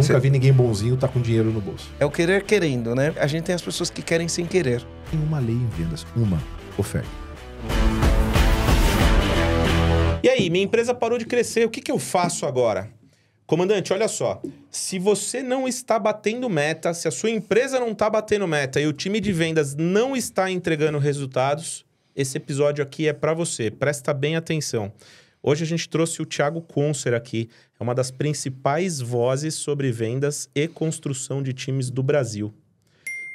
nunca vi ninguém bonzinho tá com dinheiro no bolso. É o querer querendo, né? A gente tem as pessoas que querem sem querer. Tem uma lei em vendas, uma oferta. E aí, minha empresa parou de crescer, o que eu faço agora? Comandante, olha só, se você não está batendo meta, se a sua empresa não está batendo meta e o time de vendas não está entregando resultados, esse episódio aqui é para você, presta bem atenção. Hoje a gente trouxe o Thiago Conser aqui, é uma das principais vozes sobre vendas e construção de times do Brasil.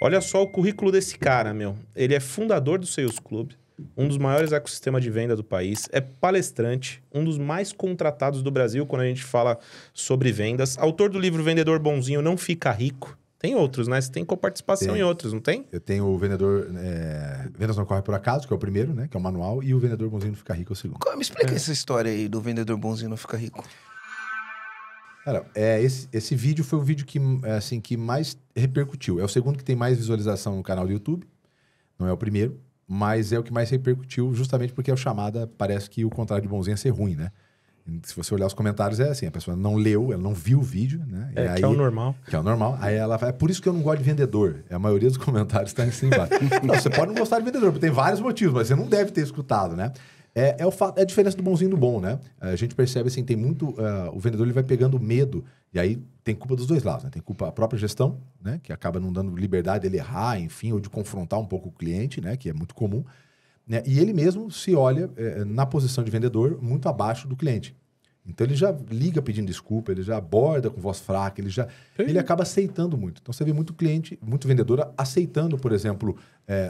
Olha só o currículo desse cara, meu. Ele é fundador do Sales Club, um dos maiores ecossistemas de venda do país, é palestrante, um dos mais contratados do Brasil quando a gente fala sobre vendas, autor do livro Vendedor Bonzinho Não Fica Rico. Tem outros, né? Você tem coparticipação em outros, não tem? Eu tenho o Vendedor... Vendas Não Corre Por Acaso, que é o primeiro, né? Que é o manual. E o Vendedor Bonzinho Não Fica Rico é o segundo. Me explica essa história aí do vendedor bonzinho não ficar rico. Cara, esse vídeo foi o vídeo que mais repercutiu. É o segundo que tem mais visualização no canal do YouTube. Não é o primeiro. Mas é o que mais repercutiu justamente porque a chamada parece que o contrário de bonzinho é ser ruim, né? Se você olhar os comentários, é assim, a pessoa não leu, ela não viu o vídeo, né? É, que é o normal. Que é o normal. Aí ela fala, é por isso que eu não gosto de vendedor. A maioria dos comentários está em cima embaixo. Não, você pode não gostar de vendedor, porque tem vários motivos, mas você não deve ter escutado, né? É a diferença do bonzinho e do bom, né? A gente percebe assim, tem muito... o vendedor ele vai pegando medo, e aí tem culpa dos dois lados, né? Tem culpa a própria gestão, né? Que acaba não dando liberdade dele errar, enfim, ou de confrontar um pouco o cliente, né? Que é muito comum. Né? E ele mesmo se olha na posição de vendedor muito abaixo do cliente. Então ele já liga pedindo desculpa, ele já aborda com voz fraca, ele acaba aceitando muito. Então você vê muito cliente, muito vendedor aceitando, por exemplo,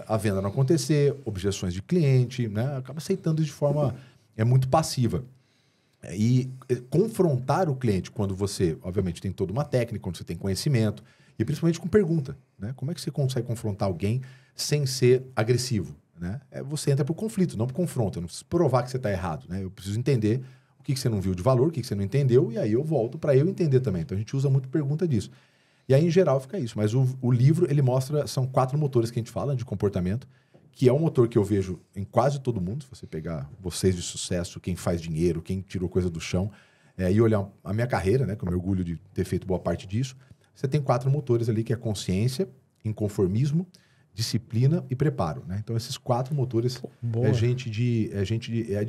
a venda não acontecer, objeções de cliente, né? Acaba aceitando isso de forma muito passiva. E confrontar o cliente quando você, obviamente, tem toda uma técnica, quando você tem conhecimento, e principalmente com pergunta, né? Como é que você consegue confrontar alguém sem ser agressivo, né? Você entra para o conflito, não para o confronto. Eu não preciso provar que você está errado, né? Eu preciso entender o que você não viu de valor, o que você não entendeu, e aí eu volto para eu entender também. Então a gente usa muito pergunta disso. E aí, em geral, fica isso. Mas o livro, ele mostra, são 4 motores que a gente fala de comportamento, que é um motor que eu vejo em quase todo mundo. Se você pegar vocês de sucesso, quem faz dinheiro, quem tirou coisa do chão, e olhar a minha carreira, né, que eu me orgulho de ter feito boa parte disso, você tem 4 motores ali, que é consciência, inconformismo, disciplina e preparo, né? Então, esses 4 motores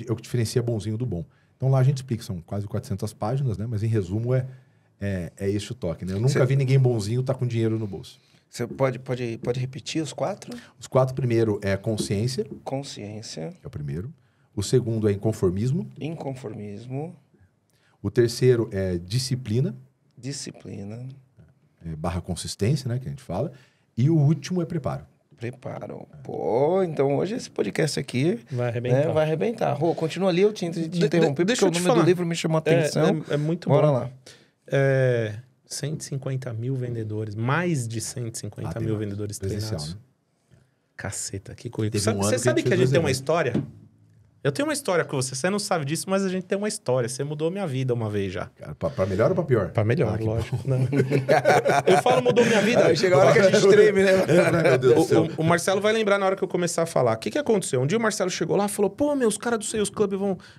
é o que diferencia bonzinho do bom. Então, lá a gente explica, são quase 400 páginas, né? Mas, em resumo, é esse o toque, né? Eu nunca vi ninguém bonzinho tá com dinheiro no bolso. Você pode repetir os 4? Os 4 primeiro é consciência. Consciência. É o primeiro. O segundo é inconformismo. Inconformismo. O terceiro é disciplina. Disciplina. Barra consistência, né? Que a gente fala. E o último é preparo. Preparo. Pô, então hoje esse podcast aqui... Vai arrebentar. Vai arrebentar. Rô, continua ali, eu te interrompi, deixa porque o nome do livro me chamou a atenção. É muito Bora bom. lá. 150 mil vendedores, mais de 150 mil vendedores treinados. Né? Caceta, que currículo. Você sabe que a gente tem uma história? Eu tenho uma história com você. Você não sabe disso, mas a gente tem uma história. Você mudou minha vida uma vez já. Cara, pra melhor ou pra pior? Pra melhor, lógico. Não. Eu falo mudou minha vida. Chega a hora que a gente treme, né? Meu Deus do céu. O Marcelo vai lembrar na hora que eu começar a falar. O que aconteceu? Um dia o Marcelo chegou lá e falou, pô, os caras do Sales Club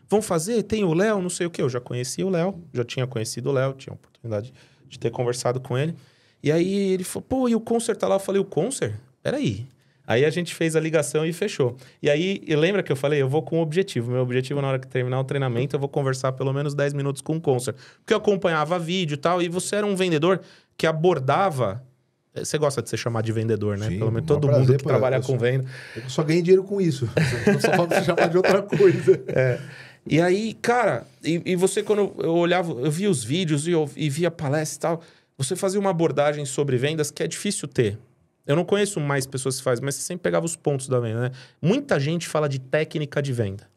vão fazer, tem o Léo, não sei o quê. Eu já conhecia o Léo, já tinha conhecido o Léo, tinha a oportunidade de ter conversado com ele. E aí ele falou, pô, e o Conser tá lá? Eu falei, o Conser? Peraí. Aí a gente fez a ligação e fechou. E aí, lembra que eu falei? Eu vou com um objetivo. Meu objetivo, na hora que terminar o treinamento, eu vou conversar pelo menos 10 minutos com o Conser. Porque eu acompanhava vídeo e tal, e você era um vendedor que abordava... Você gosta de ser chamado de vendedor, né? Sim, pelo menos todo mundo que trabalha com venda. Eu só ganhei dinheiro com isso. Eu só falo você chamar de outra coisa. E aí, cara... E você, quando eu olhava... Eu via os vídeos e via palestra e tal. Você fazia uma abordagem sobre vendas que é difícil ter. Eu não conheço mais pessoas que fazem, mas você sempre pegava os pontos da venda, né? Muita gente fala de técnica de venda.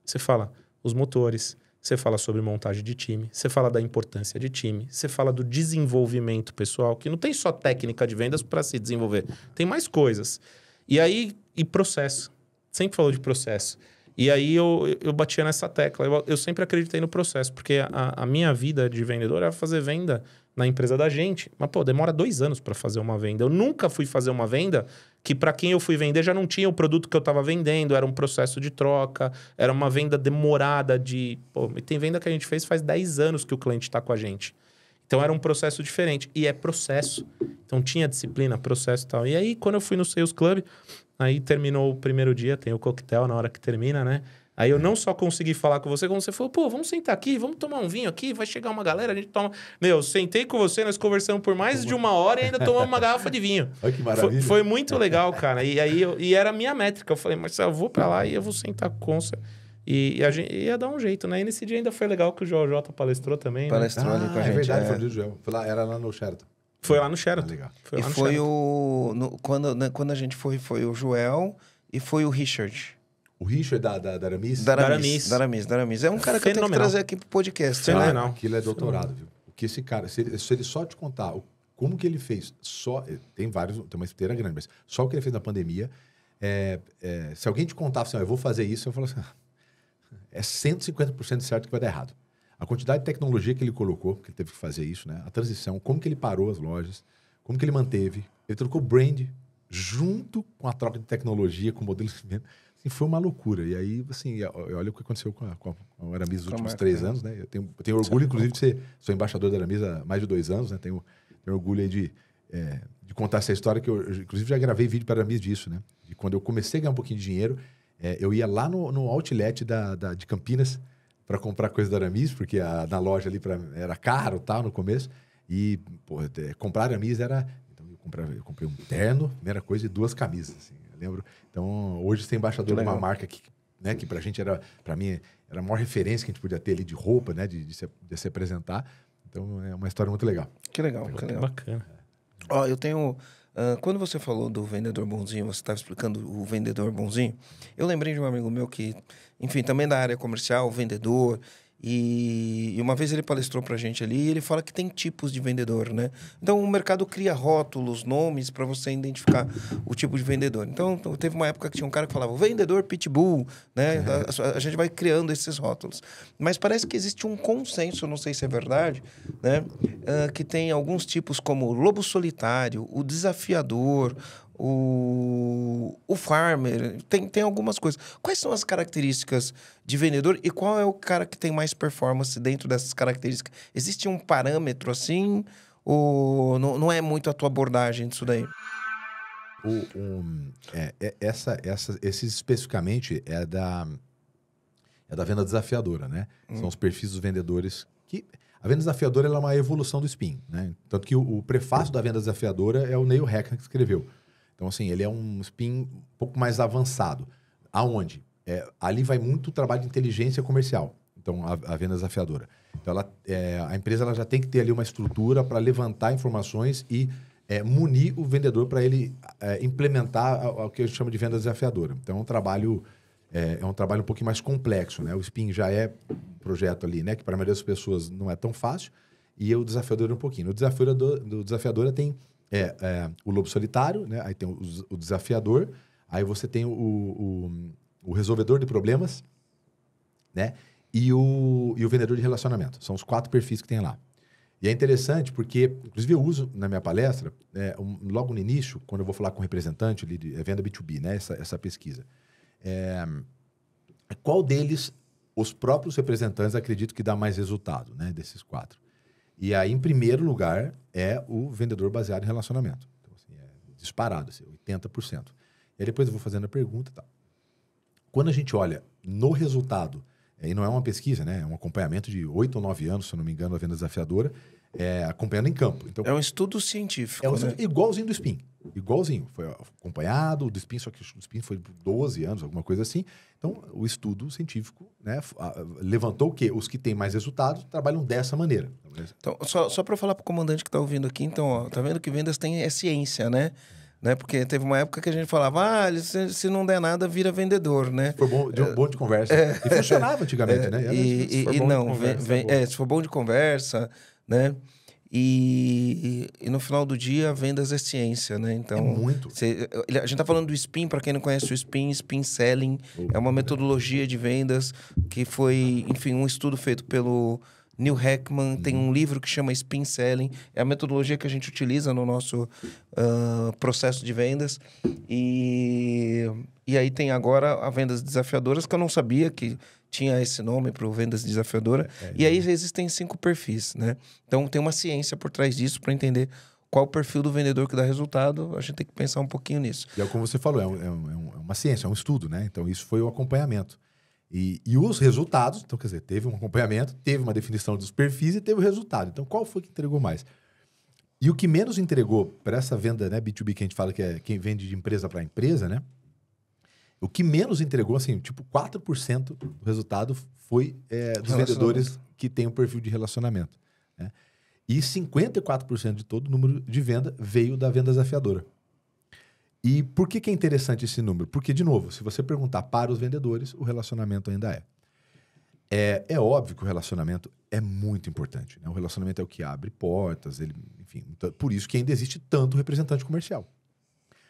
Você fala os motores, você fala sobre montagem de time, você fala da importância de time, você fala do desenvolvimento pessoal, que não tem só técnica de vendas para se desenvolver, tem mais coisas. E aí, processo. Sempre falou de processo. E aí eu batia nessa tecla. Eu sempre acreditei no processo, porque a minha vida de vendedor era fazer venda na empresa da gente. Mas, pô, demora 2 anos para fazer uma venda. Eu nunca fui fazer uma venda que, para quem eu fui vender, já não tinha o produto que eu estava vendendo. Era um processo de troca. Era uma venda demorada de... Pô, e tem venda que a gente fez faz 10 anos que o cliente está com a gente. Então era um processo diferente. E é processo. Então tinha disciplina, processo e tal. E aí, quando eu fui no Sales Club, aí terminou o primeiro dia, tem o coquetel na hora que termina, né? Aí eu não só consegui falar com você, como você falou, pô, vamos sentar aqui, vamos tomar um vinho aqui, vai chegar uma galera, a gente toma... Meu, eu sentei com você, nós conversamos por mais de 1 hora e ainda tomamos uma garrafa de vinho. Olha que maravilha. Foi muito legal, cara. E aí e era a minha métrica. Eu falei, Marcelo, eu vou pra lá e eu vou sentar com o Consa. E a gente ia dar um jeito, né? E nesse dia ainda foi legal que o Jota palestrou também, né? Palestrou ali com a gente. É verdade, foi o dia do Joel. Era lá no Sheraton. Foi lá no Sheraton. Legal. E foi o... quando a gente foi o Joel e foi o Richard. O Richard da Aramis? Daramis. É um cara que eu tenho que trazer aqui pro podcast. Fenomenal. Aquilo é doutorado, viu? Porque esse cara, se ele só te contar como que ele fez, tem uma esteira grande, mas só o que ele fez na pandemia, se alguém te contar assim, eu vou fazer isso, eu falo assim, é 150% de certo que vai dar errado. A quantidade de tecnologia que ele colocou, que ele teve que fazer isso, né? A transição, como que ele parou as lojas, como que ele manteve, ele trocou brand junto com a troca de tecnologia, com o modelo de venda. Assim, foi uma loucura. E aí, assim, olha o que aconteceu com a Aramis nos últimos 3 anos, né? Eu tenho orgulho, inclusive, de sou embaixador da Aramis há mais de 2 anos, né? Tenho orgulho aí de contar essa história, que eu, inclusive, já gravei vídeo para a Aramis disso, né? De quando eu comecei a ganhar um pouquinho de dinheiro, eu ia lá no outlet de Campinas para comprar coisa da Aramis, porque na loja ali era caro, tal, no começo. E, pô, comprar Aramis era... Então, eu comprei um terno, primeira coisa, e 2 camisas, assim. Lembro. Então, hoje você é embaixador de uma marca que, né, que pra gente pra mim, era a maior referência que a gente podia ter ali de roupa, né, de se apresentar. Então, é uma história muito legal. Que legal, que legal. Bacana. Ó, eu tenho... quando você falou do vendedor bonzinho, você estava explicando o vendedor bonzinho, eu lembrei de um amigo meu que, enfim, também da área comercial, vendedor, e uma vez ele palestrou pra gente ali, e ele fala que tem tipos de vendedor, né? Então, o mercado cria rótulos, nomes para você identificar o tipo de vendedor. Então, teve uma época que tinha um cara que falava, o vendedor pitbull, né? A gente vai criando esses rótulos. Mas parece que existe um consenso, não sei se é verdade, né? Que tem alguns tipos como o lobo solitário, o desafiador, o farmer, tem algumas coisas. Quais são as características de vendedor e qual é o cara que tem mais performance dentro dessas características? Existe um parâmetro assim ou não é muito a tua abordagem disso daí? Esse especificamente é da venda desafiadora, né? São os perfis dos vendedores que... A venda desafiadora ela é uma evolução do SPIN, né? Tanto que o prefácio da venda desafiadora é o Neil Hackner que escreveu. Então, assim, ele é um SPIN um pouco mais avançado. Aonde? Ali vai muito trabalho de inteligência comercial. Então, a venda desafiadora. Então, a empresa ela já tem que ter ali uma estrutura para levantar informações e munir o vendedor para ele implementar o que a gente chama de venda desafiadora. Então, é um trabalho um pouquinho mais complexo, né? O SPIN já é um projeto ali, né? Que para a maioria das pessoas não é tão fácil. E o desafiador um pouquinho. Do desafiadora tem... o lobo solitário, né? Aí tem o desafiador, aí você tem o resolvedor de problemas, né? E o vendedor de relacionamento. São os 4 perfis que tem lá. E é interessante porque, inclusive eu uso na minha palestra, logo no início, quando eu vou falar com o representante ali de venda B2B, né? Essa pesquisa. Qual deles os próprios representantes acreditam que dá mais resultado, né? Desses 4. E aí, em primeiro lugar, é o vendedor baseado em relacionamento. Então, assim, disparado, assim, 80%. E aí depois eu vou fazendo a pergunta e tal. Quando a gente olha no resultado, e não é uma pesquisa, né? É um acompanhamento de 8 ou 9 anos, se eu não me engano, a venda desafiadora, acompanhando em campo. Então, é um estudo científico, né? Igualzinho do SPIN. Igualzinho. Foi acompanhado do SPIN, só que o SPIN foi por 12 anos, alguma coisa assim. Então, o estudo científico, né, levantou o quê? Os que têm mais resultados trabalham dessa maneira. Então, só para falar para o comandante que está ouvindo aqui, então, ó, tá vendo que vendas é ciência, né? Porque teve uma época que a gente falava, se não der nada, vira vendedor, né? Se for bom de conversa. E funcionava antigamente, né? Se for bom de conversa, né? E no final do dia, vendas é ciência, né? Então, muito. A gente tá falando do SPIN, para quem não conhece o SPIN Selling, é uma metodologia de vendas que foi, enfim, um estudo feito pelo Neil Heckman tem um livro que chama Spin Selling. É a metodologia que a gente utiliza no nosso processo de vendas. E aí tem agora a Vendas Desafiadoras, que eu não sabia que tinha esse nome para o Vendas Desafiadora. E aí existem 5 perfis, né? Então tem uma ciência por trás disso para entender qual o perfil do vendedor que dá resultado. A gente tem que pensar um pouquinho nisso. E é como você falou, é uma ciência, é um estudo, né? Então isso foi o acompanhamento. E os resultados, então quer dizer, teve um acompanhamento, teve uma definição dos perfis e teve o resultado. Então qual foi que entregou mais? E o que menos entregou para essa venda, né, B2B, que a gente fala que é quem vende de empresa para empresa, né? O que menos entregou, assim, tipo 4% do resultado foi dos vendedores que têm um perfil de relacionamento, né? E 54% de todo o número de venda veio da venda desafiadora. E por que é interessante esse número? Porque, de novo, se você perguntar para os vendedores, o relacionamento ainda é. É óbvio que o relacionamento é muito importante, né? O relacionamento é o que abre portas, enfim. Então, por isso que ainda existe tanto representante comercial.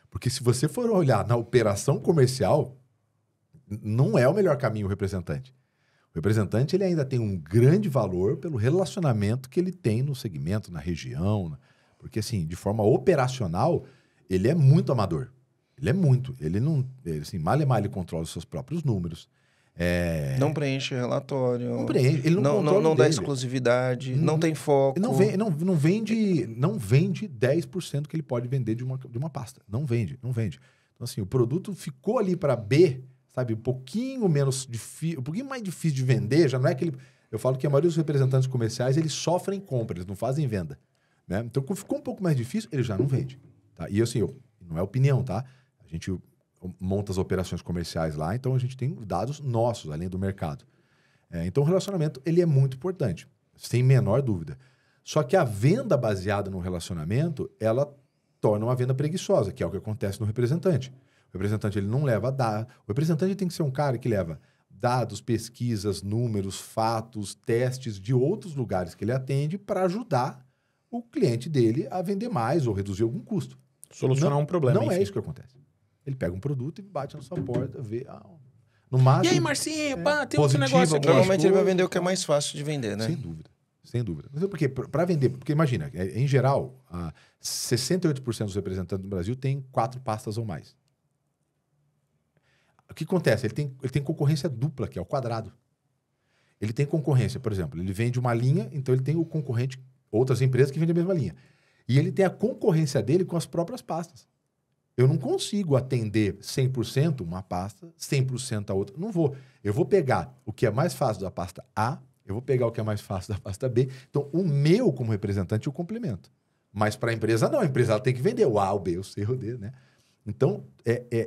Porque se você for olhar na operação comercial, não é o melhor caminho o representante. O representante ele ainda tem um grande valor pelo relacionamento que ele tem no segmento, na região. Porque, assim, de forma operacional, ele é muito amador. Ele é muito. Ele não... assim, mal ele controla os seus próprios números. Não preenche relatório. Não preenche. Ele não dá exclusividade. Não tem foco. Não vende 10% que ele pode vender de uma pasta. Não vende. Então, assim, o produto ficou ali para B, sabe, um pouquinho menos difícil, um pouquinho mais difícil de vender, já não é aquele... Eu falo que a maioria dos representantes comerciais, eles sofrem compra, eles não fazem venda, né? Então, quando ficou um pouco mais difícil, ele já não vende, tá? E assim, não é opinião, tá? A gente monta as operações comerciais lá, então a gente tem dados nossos, além do mercado. Então, o relacionamento, ele é muito importante, sem menor dúvida. Só que a venda baseada no relacionamento, ela torna uma venda preguiçosa, que é o que acontece no representante. O representante, ele não leva dados. O representante tem que ser um cara que leva dados, pesquisas, números, fatos, testes de outros lugares que ele atende para ajudar o cliente dele a vender mais ou reduzir algum custo. Solucionar um problema. Não é isso que acontece. Ele pega um produto e bate na sua porta, vê... no máximo, e aí, Marcinho, tem outro positivo, negócio aqui. Normalmente ele vai vender o que é mais fácil de vender, né? Sem dúvida. Mas porque para vender... Porque imagina, em geral, 68% dos representantes do Brasil têm 4 pastas ou mais. O que acontece? Ele tem concorrência dupla, que é o quadrado. Ele tem concorrência, por exemplo, ele vende uma linha, então ele tem o concorrente, outras empresas que vendem a mesma linha. E ele tem a concorrência dele com as próprias pastas. Eu não consigo atender 100% uma pasta, 100% a outra. Não vou. Eu vou pegar o que é mais fácil da pasta A, eu vou pegar o que é mais fácil da pasta B. Então, o meu, como representante, eu complemento. Mas para a empresa, não. A empresa ela tem que vender o A, o B, o C, o D, né? Então,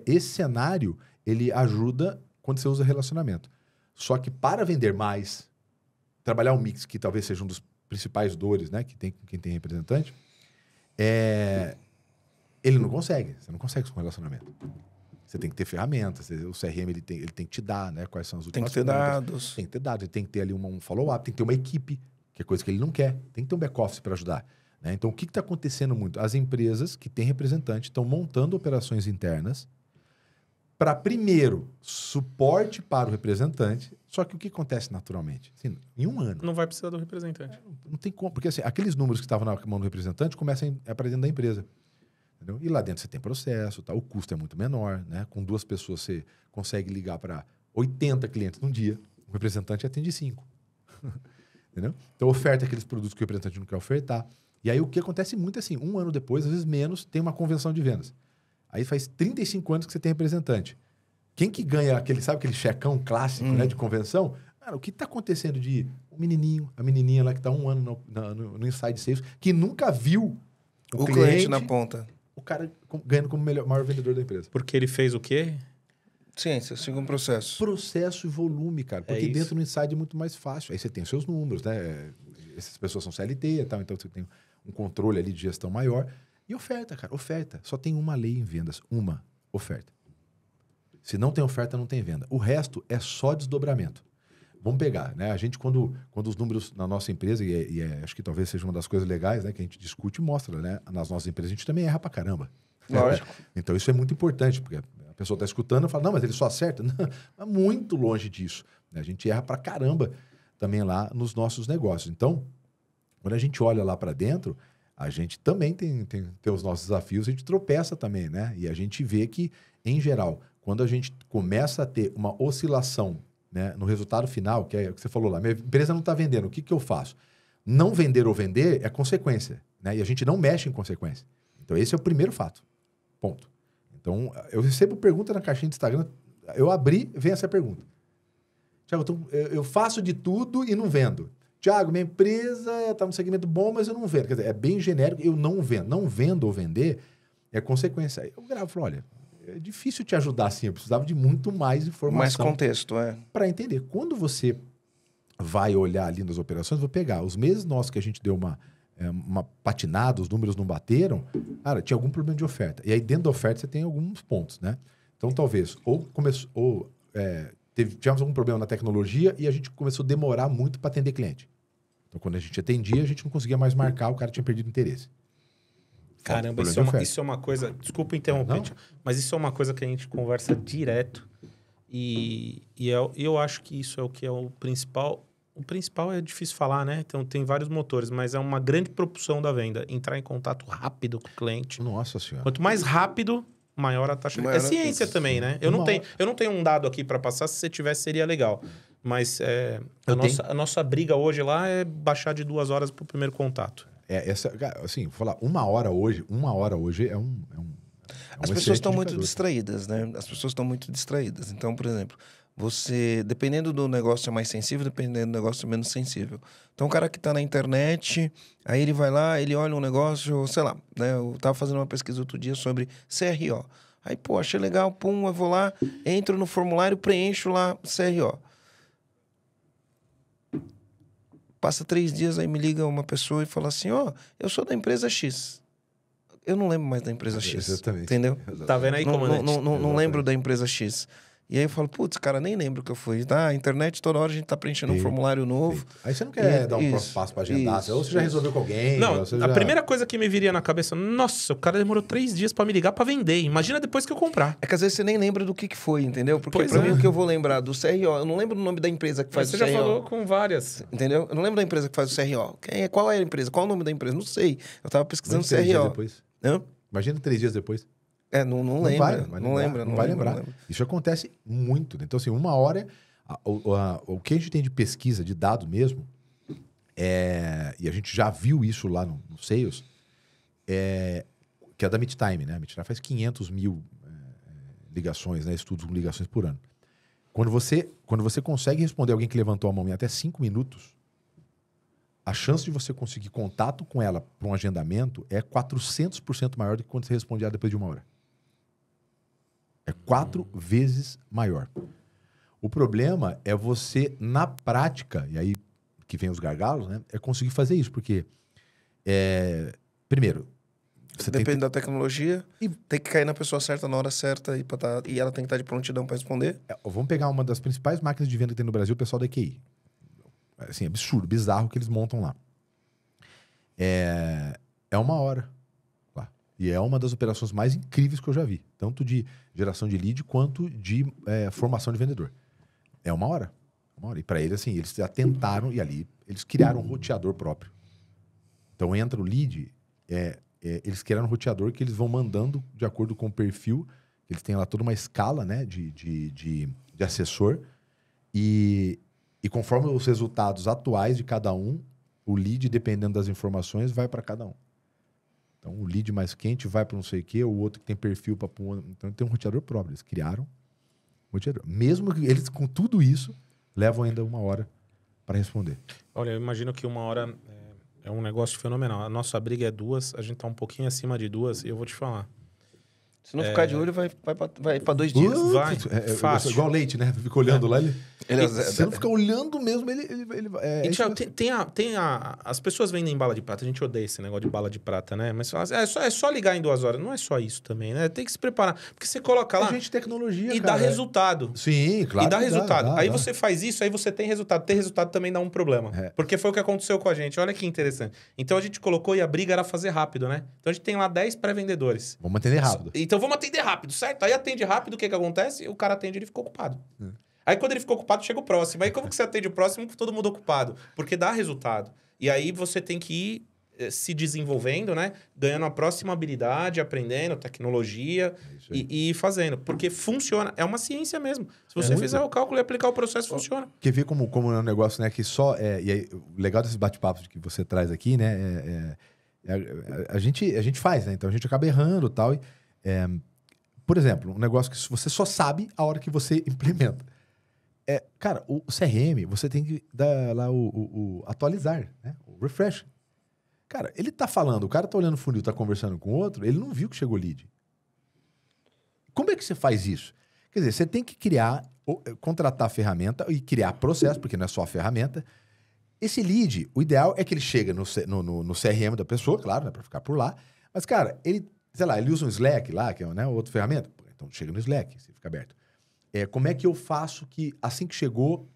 esse cenário, ele ajuda quando você usa relacionamento. Só que para vender mais, trabalhar um mix, que talvez seja um dos principais dores, né, que tem quem tem representante, ele não consegue. Você não consegue com relacionamento. Você tem que ter ferramentas. O CRM ele tem que te dar, né, quais são as últimas Tem que ter dados. Tem que ter dados. Ele tem que ter ali um follow-up. Tem que ter uma equipe, que é coisa que ele não quer. Tem que ter um back-office para ajudar. Né? Então, o que está acontecendo muito? As empresas que têm representante estão montando operações internas para, primeiro, suporte para o representante. Só que o que acontece naturalmente? Assim, em um ano... Não vai precisar do representante. Não tem como. Porque assim, aqueles números que estavam na mão do representante começam para dentro da empresa. Entendeu? E lá dentro você tem processo, tá? O custo é muito menor. Né? Com 2 pessoas você consegue ligar para 80 clientes num dia. O representante atende 5. Entendeu? Então oferta aqueles produtos que o representante não quer ofertar. E aí o que acontece muito é assim, um ano depois, às vezes menos, tem uma convenção de vendas. Aí faz 35 anos que você tem representante. Quem que ganha sabe aquele checão clássico, né, de convenção? Cara, o que está acontecendo de um menininho, a menininha lá que está 1 ano no Inside Sales, que nunca viu o cliente na ponta. O cara ganhando como maior vendedor da empresa. Porque ele fez o quê? Ciência, siga um processo. Processo e volume, cara. Porque dentro do Inside é muito mais fácil. Aí você tem os seus números, né? Essas pessoas são CLT e tal, então você tem um controle ali de gestão maior. E oferta, cara. Oferta. Só tem uma lei em vendas. Uma oferta. Se não tem oferta, não tem venda. O resto é só desdobramento. Vamos pegar, né? A gente, quando os números na nossa empresa, acho que talvez seja uma das coisas legais, né? Que a gente discute e mostra, né? Nas nossas empresas, a gente também erra pra caramba. Lógico. Então, isso é muito importante, porque a pessoa está escutando e fala, não, mas ele só acerta. Não, é muito longe disso. Né? A gente erra pra caramba também lá nos nossos negócios. Então, quando a gente olha lá para dentro, a gente também tem os nossos desafios, a gente tropeça também, né? E a gente vê que, em geral, quando a gente começa a ter uma oscilação, né, no resultado final, que é o que você falou lá, minha empresa não está vendendo, o que eu faço? Não vender ou vender é consequência, né? E a gente não mexe em consequência. Então, esse é o primeiro fato. Ponto. Então, eu recebo pergunta na caixinha do Instagram, eu abri, vem essa pergunta. Tiago, eu faço de tudo e não vendo. Tiago, minha empresa está no segmento bom, mas eu não vendo. Quer dizer, é bem genérico, eu não vendo. Não vendo ou vender é consequência. Aí eu gravo e falo, olha, é difícil te ajudar assim, eu precisava de muito mais informação. Mais contexto, para entender. Quando você vai olhar ali nas operações, vou pegar os meses nossos que a gente deu uma patinada, os números não bateram, cara, tinha algum problema de oferta. E aí dentro da oferta você tem alguns pontos, né? Então talvez, tivemos algum problema na tecnologia e a gente começou a demorar muito para atender cliente. Então quando a gente atendia, a gente não conseguia mais marcar, o cara tinha perdido interesse. Caramba, isso é uma coisa... Desculpa interromper, mas isso é uma coisa que a gente conversa direto. E eu acho que isso é o que é o principal... O principal é difícil falar, né? Então, tem vários motores, mas é uma grande propulsão da venda. Entrar em contato rápido com o cliente. Nossa Senhora. Quanto mais rápido, maior a taxa de... É ciência também, né? Eu não tenho um dado aqui para passar. Se você tivesse, seria legal. Mas a nossa briga hoje lá é baixar de 2 horas para o primeiro contato. Assim, vou falar, uma hora hoje é um As pessoas estão muito distraídas, né? As pessoas estão muito distraídas. Então, por exemplo, você, dependendo do negócio é mais sensível, dependendo do negócio é menos sensível. Então, o cara que está na internet, aí ele vai lá, ele olha um negócio, sei lá, né? Eu estava fazendo uma pesquisa outro dia sobre CRO. Aí, pô, achei legal, pum, eu vou lá, entro no formulário, preencho lá CRO. Passa 3 dias, aí me liga uma pessoa e fala assim, eu sou da empresa X. Eu não lembro mais da empresa X. Exatamente. Entendeu? Exatamente. Tá vendo aí, comandante? Não lembro da empresa X. E aí eu falo, putz, cara, nem lembro que eu fui. Tá, a internet, toda hora a gente tá preenchendo um formulário novo. Aí você não quer dar um próximo passo para agendar. Ou você já resolveu com alguém. Não, a primeira coisa que me viria na cabeça, nossa, o cara demorou 3 dias para me ligar para vender. Imagina depois que eu comprar. É que às vezes você nem lembra do que foi, entendeu? Porque pra mim o que eu vou lembrar do CRO, eu não lembro o nome da empresa que faz o CRO. Você já falou com várias. Entendeu? Eu não lembro da empresa que faz o CRO. Qual é a empresa? Qual é o nome da empresa? Não sei. Eu tava pesquisando Imagina 3 dias CRO. depois. Hã? Imagina 3 dias depois. Não lembra. Não vai lembrar. Isso acontece muito. Então, assim, uma hora... O que a gente tem de pesquisa, de dado mesmo, e a gente já viu isso lá no Sales, que é da MidTime, né? A MidTime faz 500 mil ligações, né? Estudos com ligações por ano. Quando você consegue responder alguém que levantou a mão em até 5 minutos, a chance de você conseguir contato com ela para um agendamento é 400% maior do que quando você responde ela depois de 1 hora. É 4 vezes maior. O problema é você, na prática, e aí que vem os gargalos, né? É conseguir fazer isso, porque, primeiro... Depende da tecnologia, e tem que cair na pessoa certa, na hora certa, e ela tem que estar de prontidão para responder. Vamos pegar uma das principais máquinas de venda que tem no Brasil, o pessoal da EQI. Assim, absurdo, bizarro que eles montam lá. É 1 hora. Lá. E é uma das operações mais incríveis que eu já vi. Tanto de geração de lead, quanto de formação de vendedor. É 1 hora. 1 hora. E para eles, assim, eles já tentaram, e ali eles criaram um roteador próprio. Então entra o lead, eles criaram um roteador que eles vão mandando de acordo com o perfil. Eles têm lá toda uma escala, né, de assessor. E conforme os resultados atuais de cada um, o lead, dependendo das informações, vai para cada um. Então, o lead mais quente vai para não sei o quê, o outro que tem perfil para... Então, tem um roteador próprio. Eles criaram um roteador. Mesmo que eles, com tudo isso, levam ainda 1 hora para responder. Olha, eu imagino que 1 hora é um negócio fenomenal. A nossa briga é 2, a gente tá um pouquinho acima de 2, e eu vou te falar. Se não ficar de olho, vai para 2 dias. Vai, fácil. Igual leite, né? Fica olhando lá, se não ficar olhando mesmo, ele vai... As pessoas vendem bala de prata. A gente odeia esse negócio de bala de prata, né? Mas fala, é só ligar em 2 horas. Não é só isso também, né? Tem que se preparar. Porque você coloca lá... A gente tecnologia, e cara, dá resultado. Sim, claro. E dá resultado. Aí dá. você faz isso, aí você tem resultado. Ter resultado também dá um problema. Porque foi o que aconteceu com a gente. Olha que interessante. Então a gente colocou e a briga era fazer rápido, né? Então a gente tem lá 10 pré-vendedores. Vamos atender rápido. Então vamos atender rápido, certo? Aí atende rápido, o que acontece? O cara atende e ele ficou ocupado. Aí quando ele ficou ocupado, chega o próximo. Aí como que você atende o próximo com todo mundo ocupado? Porque dá resultado. E aí você tem que ir se desenvolvendo, né? Ganhando a próxima habilidade, aprendendo tecnologia e fazendo. Porque funciona. É uma ciência mesmo. Se você fizer o cálculo e aplicar o processo, funciona. Quer ver como é um negócio, né? Que só... e aí, o legal desses bate-papos que você traz aqui, né? A gente faz, né? Então a gente acaba errando e tal. Por exemplo, um negócio que você só sabe a hora que você implementa. Cara, o CRM, você tem que dar lá o atualizar, né? O refresh. Cara, ele tá falando, o cara tá olhando o funil, tá conversando com o outro, ele não viu que chegou lead. Como é que você faz isso? Quer dizer, você tem que contratar a ferramenta e criar processo, porque não é só a ferramenta. Esse lead, o ideal é que ele chega no CRM da pessoa, claro, né, para ficar por lá. Mas, cara, ele, sei lá, ele usa um Slack lá, que é, né, outra ferramenta. Então, chega no Slack, se fica aberto. Como é que eu faço que, assim que chegou,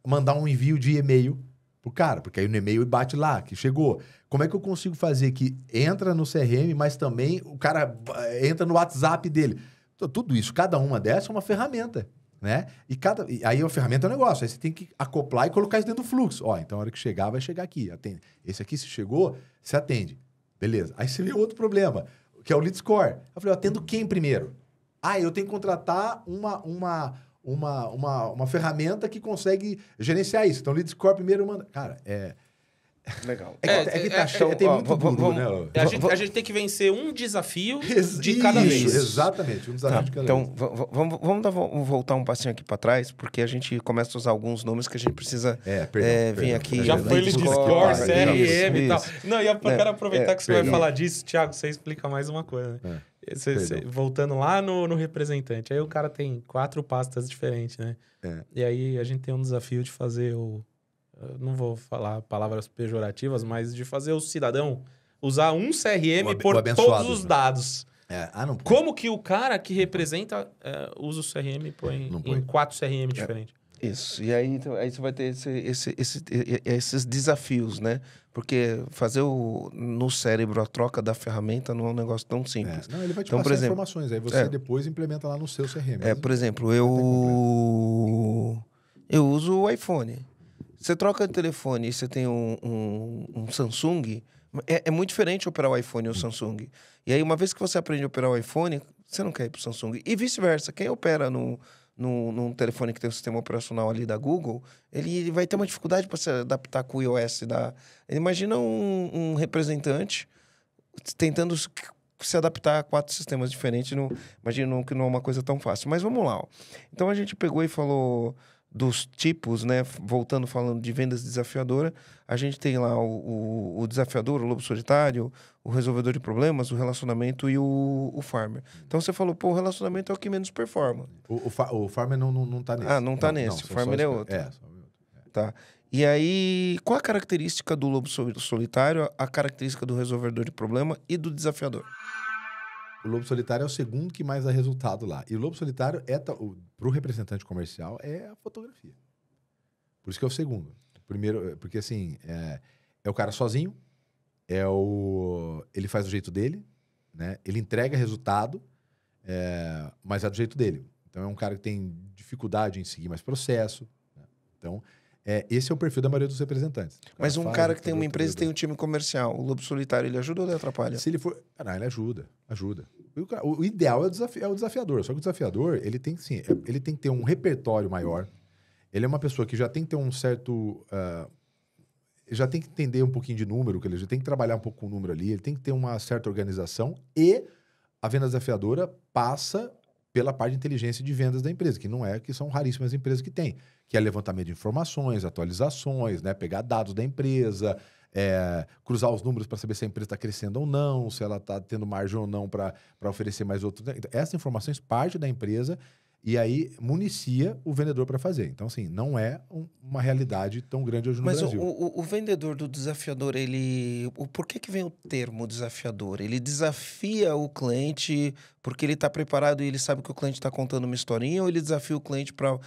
mandar um envio de e-mail pro cara? Porque aí no e-mail bate lá, que chegou. Como é que eu consigo fazer que entra no CRM, mas também o cara entra no WhatsApp dele? Então, tudo isso, cada uma dessas é uma ferramenta, né? E aí a ferramenta é um negócio. Aí você tem que acoplar e colocar isso dentro do fluxo. Ó, então a hora que chegar, vai chegar aqui. Atende. Esse aqui, se chegou, você atende. Beleza. Aí você vê outro problema, que é o lead score. Eu falei, eu atendo quem primeiro? Eu tenho que contratar uma ferramenta que consegue gerenciar isso. Então, lead score primeiro manda... Cara, Legal. Tem muito guru, né? A gente tem que vencer um desafio de cada vez. Exatamente, um desafio de cada vez. Então, vamos voltar um passinho aqui para trás, porque a gente começa a usar alguns nomes que a gente precisa vir aqui. Já foi lead score, CRM e tal. Não, eu quero aproveitar que você vai falar disso, Thiago, você explica mais uma coisa, né? Voltando lá no representante, aí o cara tem 4 pastas diferentes, né? E aí a gente tem um desafio de fazer não vou falar palavras pejorativas, mas de fazer o cidadão usar um CRM por todos os dados. Não Como que o cara que representa usa o CRM e põe em 4 CRM diferentes? Isso. E aí você vai ter esses desafios, né? Porque fazer no cérebro a troca da ferramenta não é um negócio tão simples. Não, ele vai te passar informações. Aí você depois implementa lá no seu CRM. Por exemplo, eu uso o iPhone. Você troca de telefone e você tem um Samsung, é muito diferente operar o iPhone e o Samsung. E aí, uma vez que você aprende a operar o iPhone, você não quer ir para o Samsung. E vice-versa. Quem opera num telefone que tem o sistema operacional ali da Google, ele vai ter uma dificuldade para se adaptar com o iOS. Imagina um representante tentando se adaptar a 4 sistemas diferentes. Imagina que não é uma coisa tão fácil. Mas vamos lá. Ó. Então, a gente pegou e falou dos tipos, né? Voltando, falando de vendas desafiadora, a gente tem lá o desafiador, o lobo solitário, o resolvedor de problemas, o relacionamento e o farmer. Então você falou, o relacionamento é o que menos performa. O farmer não tá nesse. Não tá nesse. O farmer é outro. Tá. E aí, qual a característica do lobo solitário, a característica do resolvedor de problema e do desafiador? O lobo solitário é o segundo que mais dá resultado lá. E o lobo solitário para o representante comercial é a fotografia. Por isso que é o segundo. Primeiro, porque assim, é o cara sozinho, ele faz do jeito dele, né? Ele entrega resultado, mas é do jeito dele. Então é um cara que tem dificuldade em seguir mais processo. Né? Então, esse é o perfil da maioria dos representantes. Mas um cara que tem uma empresa e tem um time comercial, o lobo solitário, ele ajuda ou ele atrapalha? Se ele for... ele ajuda. O ideal é o desafiador. Só que o desafiador, ele tem que ter um repertório maior. Ele é uma pessoa que já tem que ter um certo... já tem que entender um pouquinho de número, que ele já tem que trabalhar um pouco com o número ali, ele tem que ter uma certa organização e a venda desafiadora passa pela parte de inteligência de vendas da empresa, que são raríssimas empresas que têm, que é levantamento de informações, atualizações, né, pegar dados da empresa, cruzar os números para saber se a empresa está crescendo ou não, se ela está tendo margem ou não para oferecer mais outros. Então, essas informações partem da empresa e aí municia o vendedor para fazer. Então, assim, não é uma realidade tão grande hoje no Brasil. Mas o vendedor do desafiador, por que vem o termo desafiador? Ele desafia o cliente porque ele está preparado e ele sabe que o cliente está contando uma historinha, ou ele desafia o cliente para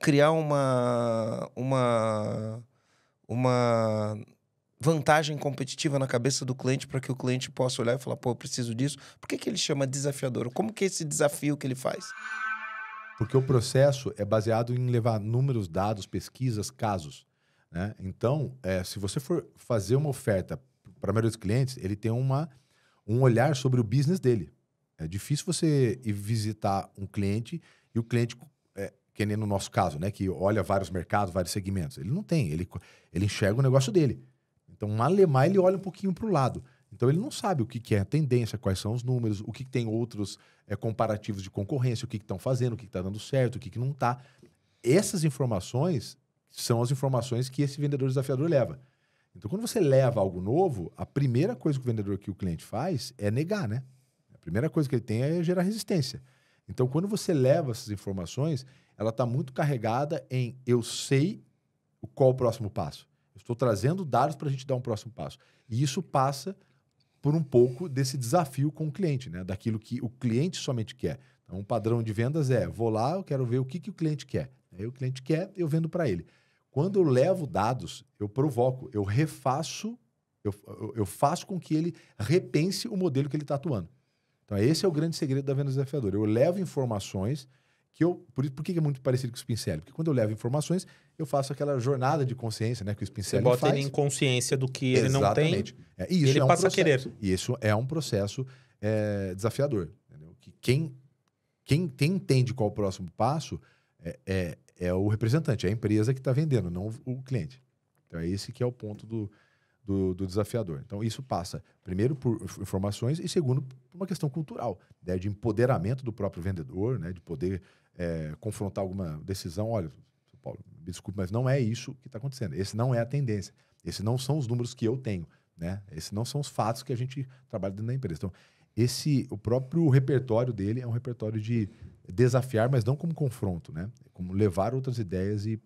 criar uma vantagem competitiva na cabeça do cliente para que o cliente possa olhar e falar, eu preciso disso? Por que ele chama desafiador? Como que é esse desafio que ele faz? Porque o processo é baseado em levar números, dados, pesquisas, casos, né? Então, se você for fazer uma oferta para a maioria dos clientes, ele tem um olhar sobre o business dele. É difícil você ir visitar um cliente e o cliente, que nem no nosso caso, né, que olha vários mercados, vários segmentos. Ele não tem, ele enxerga o negócio dele. Então, malemar, ele olha um pouquinho para o lado. Então, ele não sabe o que é a tendência, quais são os números, o que tem outros comparativos de concorrência, o que estão fazendo, o que está dando certo, o que não está. Essas informações são as informações que esse vendedor desafiador leva. Então, quando você leva algo novo, a primeira coisa que o cliente faz é negar, né? A primeira coisa que ele tem é gerar resistência. Então, quando você leva essas informações, ela está muito carregada em eu sei qual o próximo passo. Eu estou trazendo dados para a gente dar um próximo passo. E isso passa por um pouco desse desafio com o cliente, né? Daquilo que o cliente somente quer. Então, um padrão de vendas vou lá, eu quero ver o que o cliente quer. Aí o cliente quer, eu vendo para ele. Quando eu levo dados, eu provoco, eu refaço, eu faço com que ele repense o modelo que ele está atuando. Então, esse é o grande segredo da venda desafiadora. Eu levo informações que por que é muito parecido com o Spincelli? Porque quando eu levo informações, eu faço aquela jornada de consciência, né, que o Spincelli faz. Você bota ele em consciência do que ele Exatamente. não tem, E isso ele passa a querer. E isso é um processo desafiador. Entendeu? Que quem entende qual o próximo passo é o representante, é a empresa que está vendendo, não o cliente. Então, é esse que é o ponto do desafiador. Então, isso passa, primeiro, por informações e, segundo, por uma questão cultural, né, de empoderamento do próprio vendedor, né, de poder confrontar alguma decisão. Olha, Paulo, me desculpe, mas não é isso que está acontecendo. Esse não é a tendência. Esses não são os números que eu tenho, né? Esses não são os fatos que a gente trabalha dentro da empresa. Então, o próprio repertório dele é um repertório de desafiar, mas não como confronto, né? Como levar outras ideias e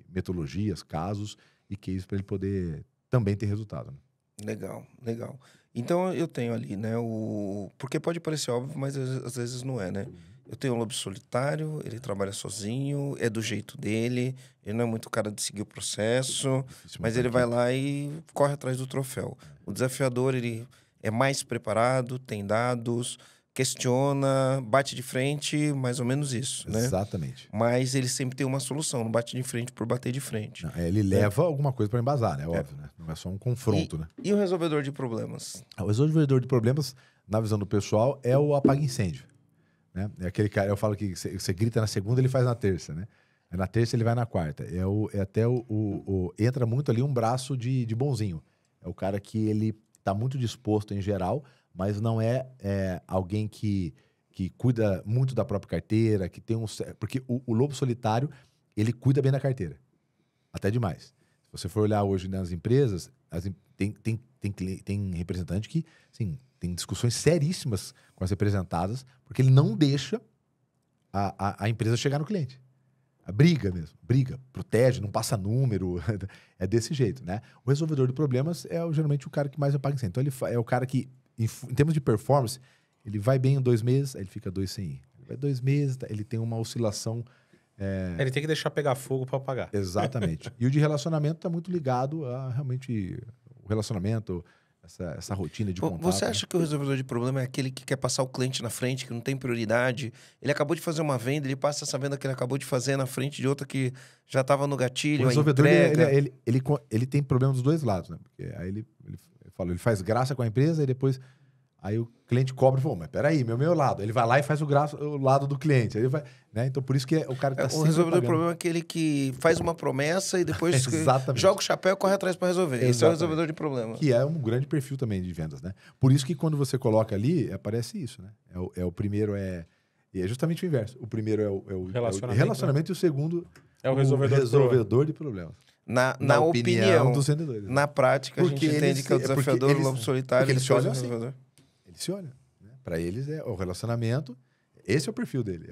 metodologias, casos e cases para ele poder também ter resultado. Né? Legal, legal. Então eu tenho ali, né, porque pode parecer óbvio, mas às vezes não é, né? Eu tenho um lobo solitário, ele trabalha sozinho, é do jeito dele, ele não é muito cara de seguir o processo, mas ele vai lá e corre atrás do troféu. O desafiador, ele é mais preparado, tem dados, questiona, bate de frente, mais ou menos isso, né? Exatamente. Mas ele sempre tem uma solução, não bate de frente por bater de frente. Não, ele leva alguma coisa para embasar, né? Óbvio, né? Não é só um confronto, né? E o resolvedor de problemas? O resolvedor de problemas, na visão do pessoal, é o apaga-incêndio. Né? É aquele cara, eu falo que você grita na segunda, ele faz na terça, né? Na terça ele vai na quarta. Entra muito ali um braço de bonzinho. É o cara que ele está muito disposto em geral, mas não é alguém que cuida muito da própria carteira, que tem porque o lobo solitário, ele cuida bem da carteira. Até demais. Se você for olhar hoje nas empresas, tem representante que, assim, tem discussões seríssimas com as representadas, porque ele não deixa a empresa chegar no cliente. A briga mesmo, protege, não passa número, é desse jeito, né? O resolvedor de problemas é geralmente o cara que mais apaga incêndio. Então, ele é o cara que, em termos de performance, ele vai bem em 2 meses, aí ele fica 2 sem ir. Ele vai 2 meses, ele tem uma oscilação... Ele tem que deixar pegar fogo para apagar. Exatamente. E o de relacionamento está muito ligado a realmente o relacionamento, essa rotina de contato. Você acha que o resolvedor de problema é aquele que quer passar o cliente na frente, que não tem prioridade? Ele acabou de fazer uma venda, ele passa essa venda que ele acabou de fazer na frente de outra que já estava no gatilho, o resolvedor, a entrega... ele tem problema dos dois lados, né? Porque aí ele faz graça com a empresa e depois... Aí o cliente cobra e fala, mas peraí, meu lado. Ele vai lá e faz o lado do cliente. Aí ele vai, né? Então, por isso que o cara está O resolvedor do problema é aquele que faz uma promessa e depois joga o chapéu e corre atrás para resolver. Exatamente. Esse é o resolvedor de problema. Que é um grande perfil também de vendas, né? Por isso que quando você coloca ali, aparece isso, né? O primeiro é justamente o inverso. O primeiro é o relacionamento, e o segundo é o resolvedor de problemas. Na opinião dos vendedores. Na prática, a gente entende que é o desafiador, o lobo solitário... Porque eles se olham assim. Resolvedor. Ele se olha. Né? Para eles é o relacionamento. Esse é o perfil dele.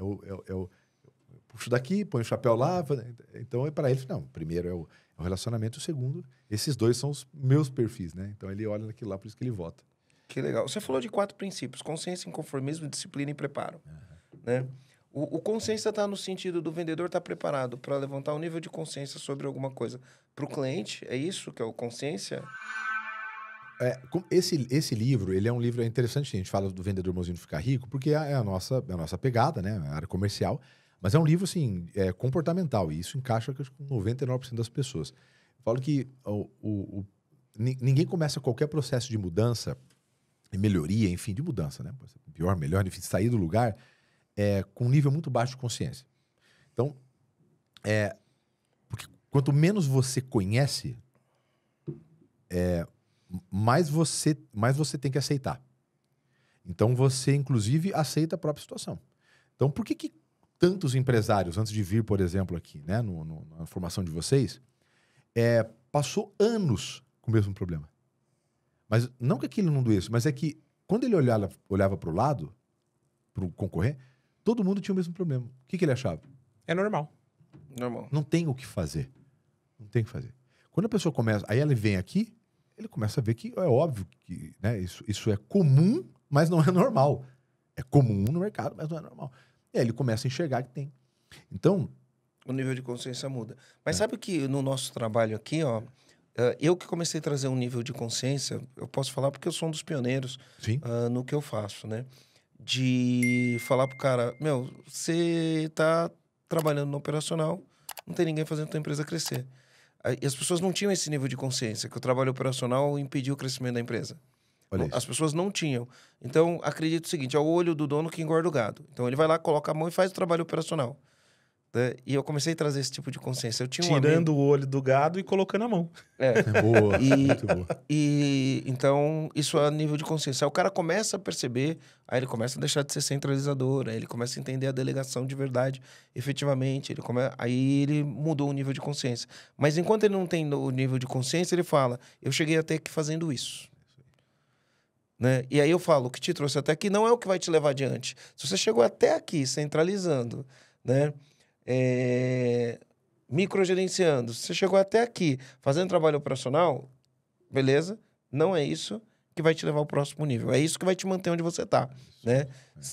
Puxo daqui, põe o chapéu lá. Então, para eles, não. Primeiro é o relacionamento. O segundo, esses dois são os meus perfis. Né? Então, ele olha naquilo lá, por isso que ele vota. Que legal. Você falou de 4 princípios. Consciência, inconformismo, disciplina e preparo. Né? O consciência está no sentido do vendedor estar preparado para levantar o nível de consciência sobre alguma coisa. Para o cliente, é isso que é o consciência? Esse livro, ele é um livro interessante, a gente fala do vendedor bonzinho ficar rico, porque é a nossa pegada, né? A área comercial, Mas é um livro, assim, comportamental. E isso encaixa com 99% das pessoas. Eu falo que ninguém começa qualquer processo de mudança, de melhoria, enfim, de mudança, né? Pior, melhor, enfim, sair do lugar, com um nível muito baixo de consciência. Então, porque quanto menos você conhece, mais você tem que aceitar. Então, você, inclusive, aceita a própria situação. Então, por que tantos empresários, antes de vir, por exemplo, aqui, né, na formação de vocês, passou anos com o mesmo problema? Mas não que aquilo não doesse, mas é que quando ele olhava para o lado, para o concorrente, todo mundo tinha o mesmo problema. O que ele achava? É normal. Normal. Não tem o que fazer. Não tem o que fazer. Quando a pessoa começa... Aí ela vem aqui, ele começa a ver que é óbvio que, né, isso é comum, mas não é normal. É comum no mercado, mas não é normal. E aí ele começa a enxergar que tem. Então... O nível de consciência muda. Mas sabe que no nosso trabalho aqui, ó, eu que comecei a trazer um nível de consciência, eu posso falar porque eu sou um dos pioneiros no que eu faço, né? De falar pro cara, você tá trabalhando no operacional, não tem ninguém fazendo a tua empresa crescer. E as pessoas não tinham esse nível de consciência, que o trabalho operacional impediu o crescimento da empresa. As pessoas não tinham. Então, acredito o seguinte, é o olho do dono que engorda o gado. Então, ele vai lá, coloca a mão e faz o trabalho operacional. Né? E eu comecei a trazer esse tipo de consciência. Eu tinha Tirando o olho do gado e colocando a mão. Boa, muito boa. Então, isso é nível de consciência. Aí o cara começa a perceber, aí ele começa a deixar de ser centralizador, aí ele começa a entender a delegação de verdade, efetivamente. Aí ele mudou o nível de consciência. Mas enquanto ele não tem o nível de consciência, ele fala, eu cheguei até aqui fazendo isso. Né? E aí eu falo, o que te trouxe até aqui não é o que vai te levar adiante. Se você chegou até aqui centralizando, né? Microgerenciando, se você chegou até aqui fazendo trabalho operacional, beleza, não é isso que vai te levar ao próximo nível. É isso que vai te manter onde você está, né?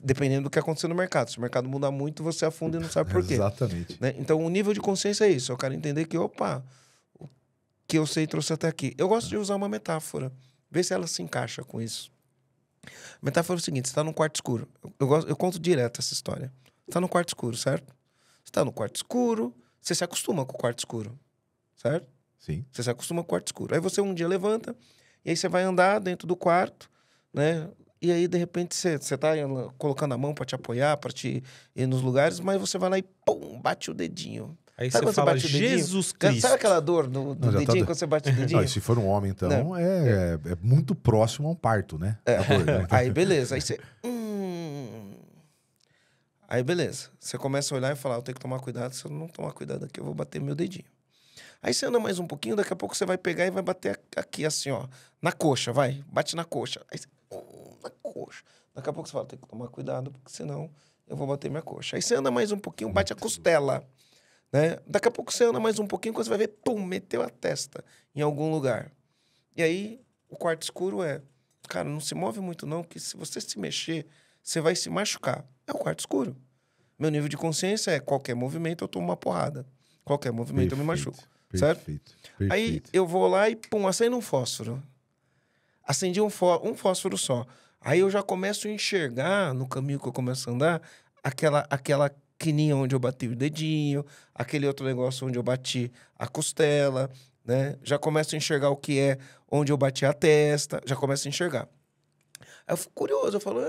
Dependendo do que acontecer no mercado. Se o mercado mudar muito, você afunda e não sabe por quê. Exatamente. Né? Então, o nível de consciência é isso. Eu quero entender que, o que eu sei trouxe até aqui. Eu gosto de usar uma metáfora. Ver se ela se encaixa com isso. A metáfora é o seguinte, você está num quarto escuro. Eu conto direto essa história. Você está no quarto escuro, certo? Você está no quarto escuro, você se acostuma com o quarto escuro, certo? Sim. Você se acostuma com o quarto escuro. Aí você um dia levanta, e aí você vai andar dentro do quarto, né? E aí, de repente, você está colocando a mão para te apoiar, para te ir nos lugares, mas você vai lá e, pum, bate o dedinho. Aí sabe você fala, bate o dedinho? Jesus Cristo. Sabe aquela dor do dedinho quando você bate o dedinho? Não, e se for um homem, então, é muito próximo a um parto, né? A dor, né? Aí, beleza. Aí você... Aí, beleza. Você começa a olhar e falar, eu tenho que tomar cuidado. Se eu não tomar cuidado aqui, eu vou bater meu dedinho. Aí você anda mais um pouquinho, daqui a pouco você vai pegar e vai bater aqui, assim, ó. Na coxa, vai. Bate na coxa. Aí você... na coxa. Daqui a pouco você fala, tem que tomar cuidado, porque senão eu vou bater minha coxa. Aí você anda mais um pouquinho, bate a costela. Né? Daqui a pouco você anda mais um pouquinho, quando você vai ver, pum, meteu a testa em algum lugar. E aí, o quarto escuro cara, não se move muito não, que se você se mexer, você vai se machucar. É o quarto escuro. Meu nível de consciência é qualquer movimento eu tomo uma porrada. Qualquer movimento eu me machuco. Certo? Perfeito. Aí eu vou lá e, pum, acendo um fósforo. Acendi um fósforo só. Aí eu já começo a enxergar, no caminho que eu começo a andar, aquela quininha onde eu bati o dedinho, aquele outro negócio onde eu bati a costela, né? Já começo a enxergar o que é onde eu bati a testa, já começo a enxergar. Aí eu fico curioso, eu falo,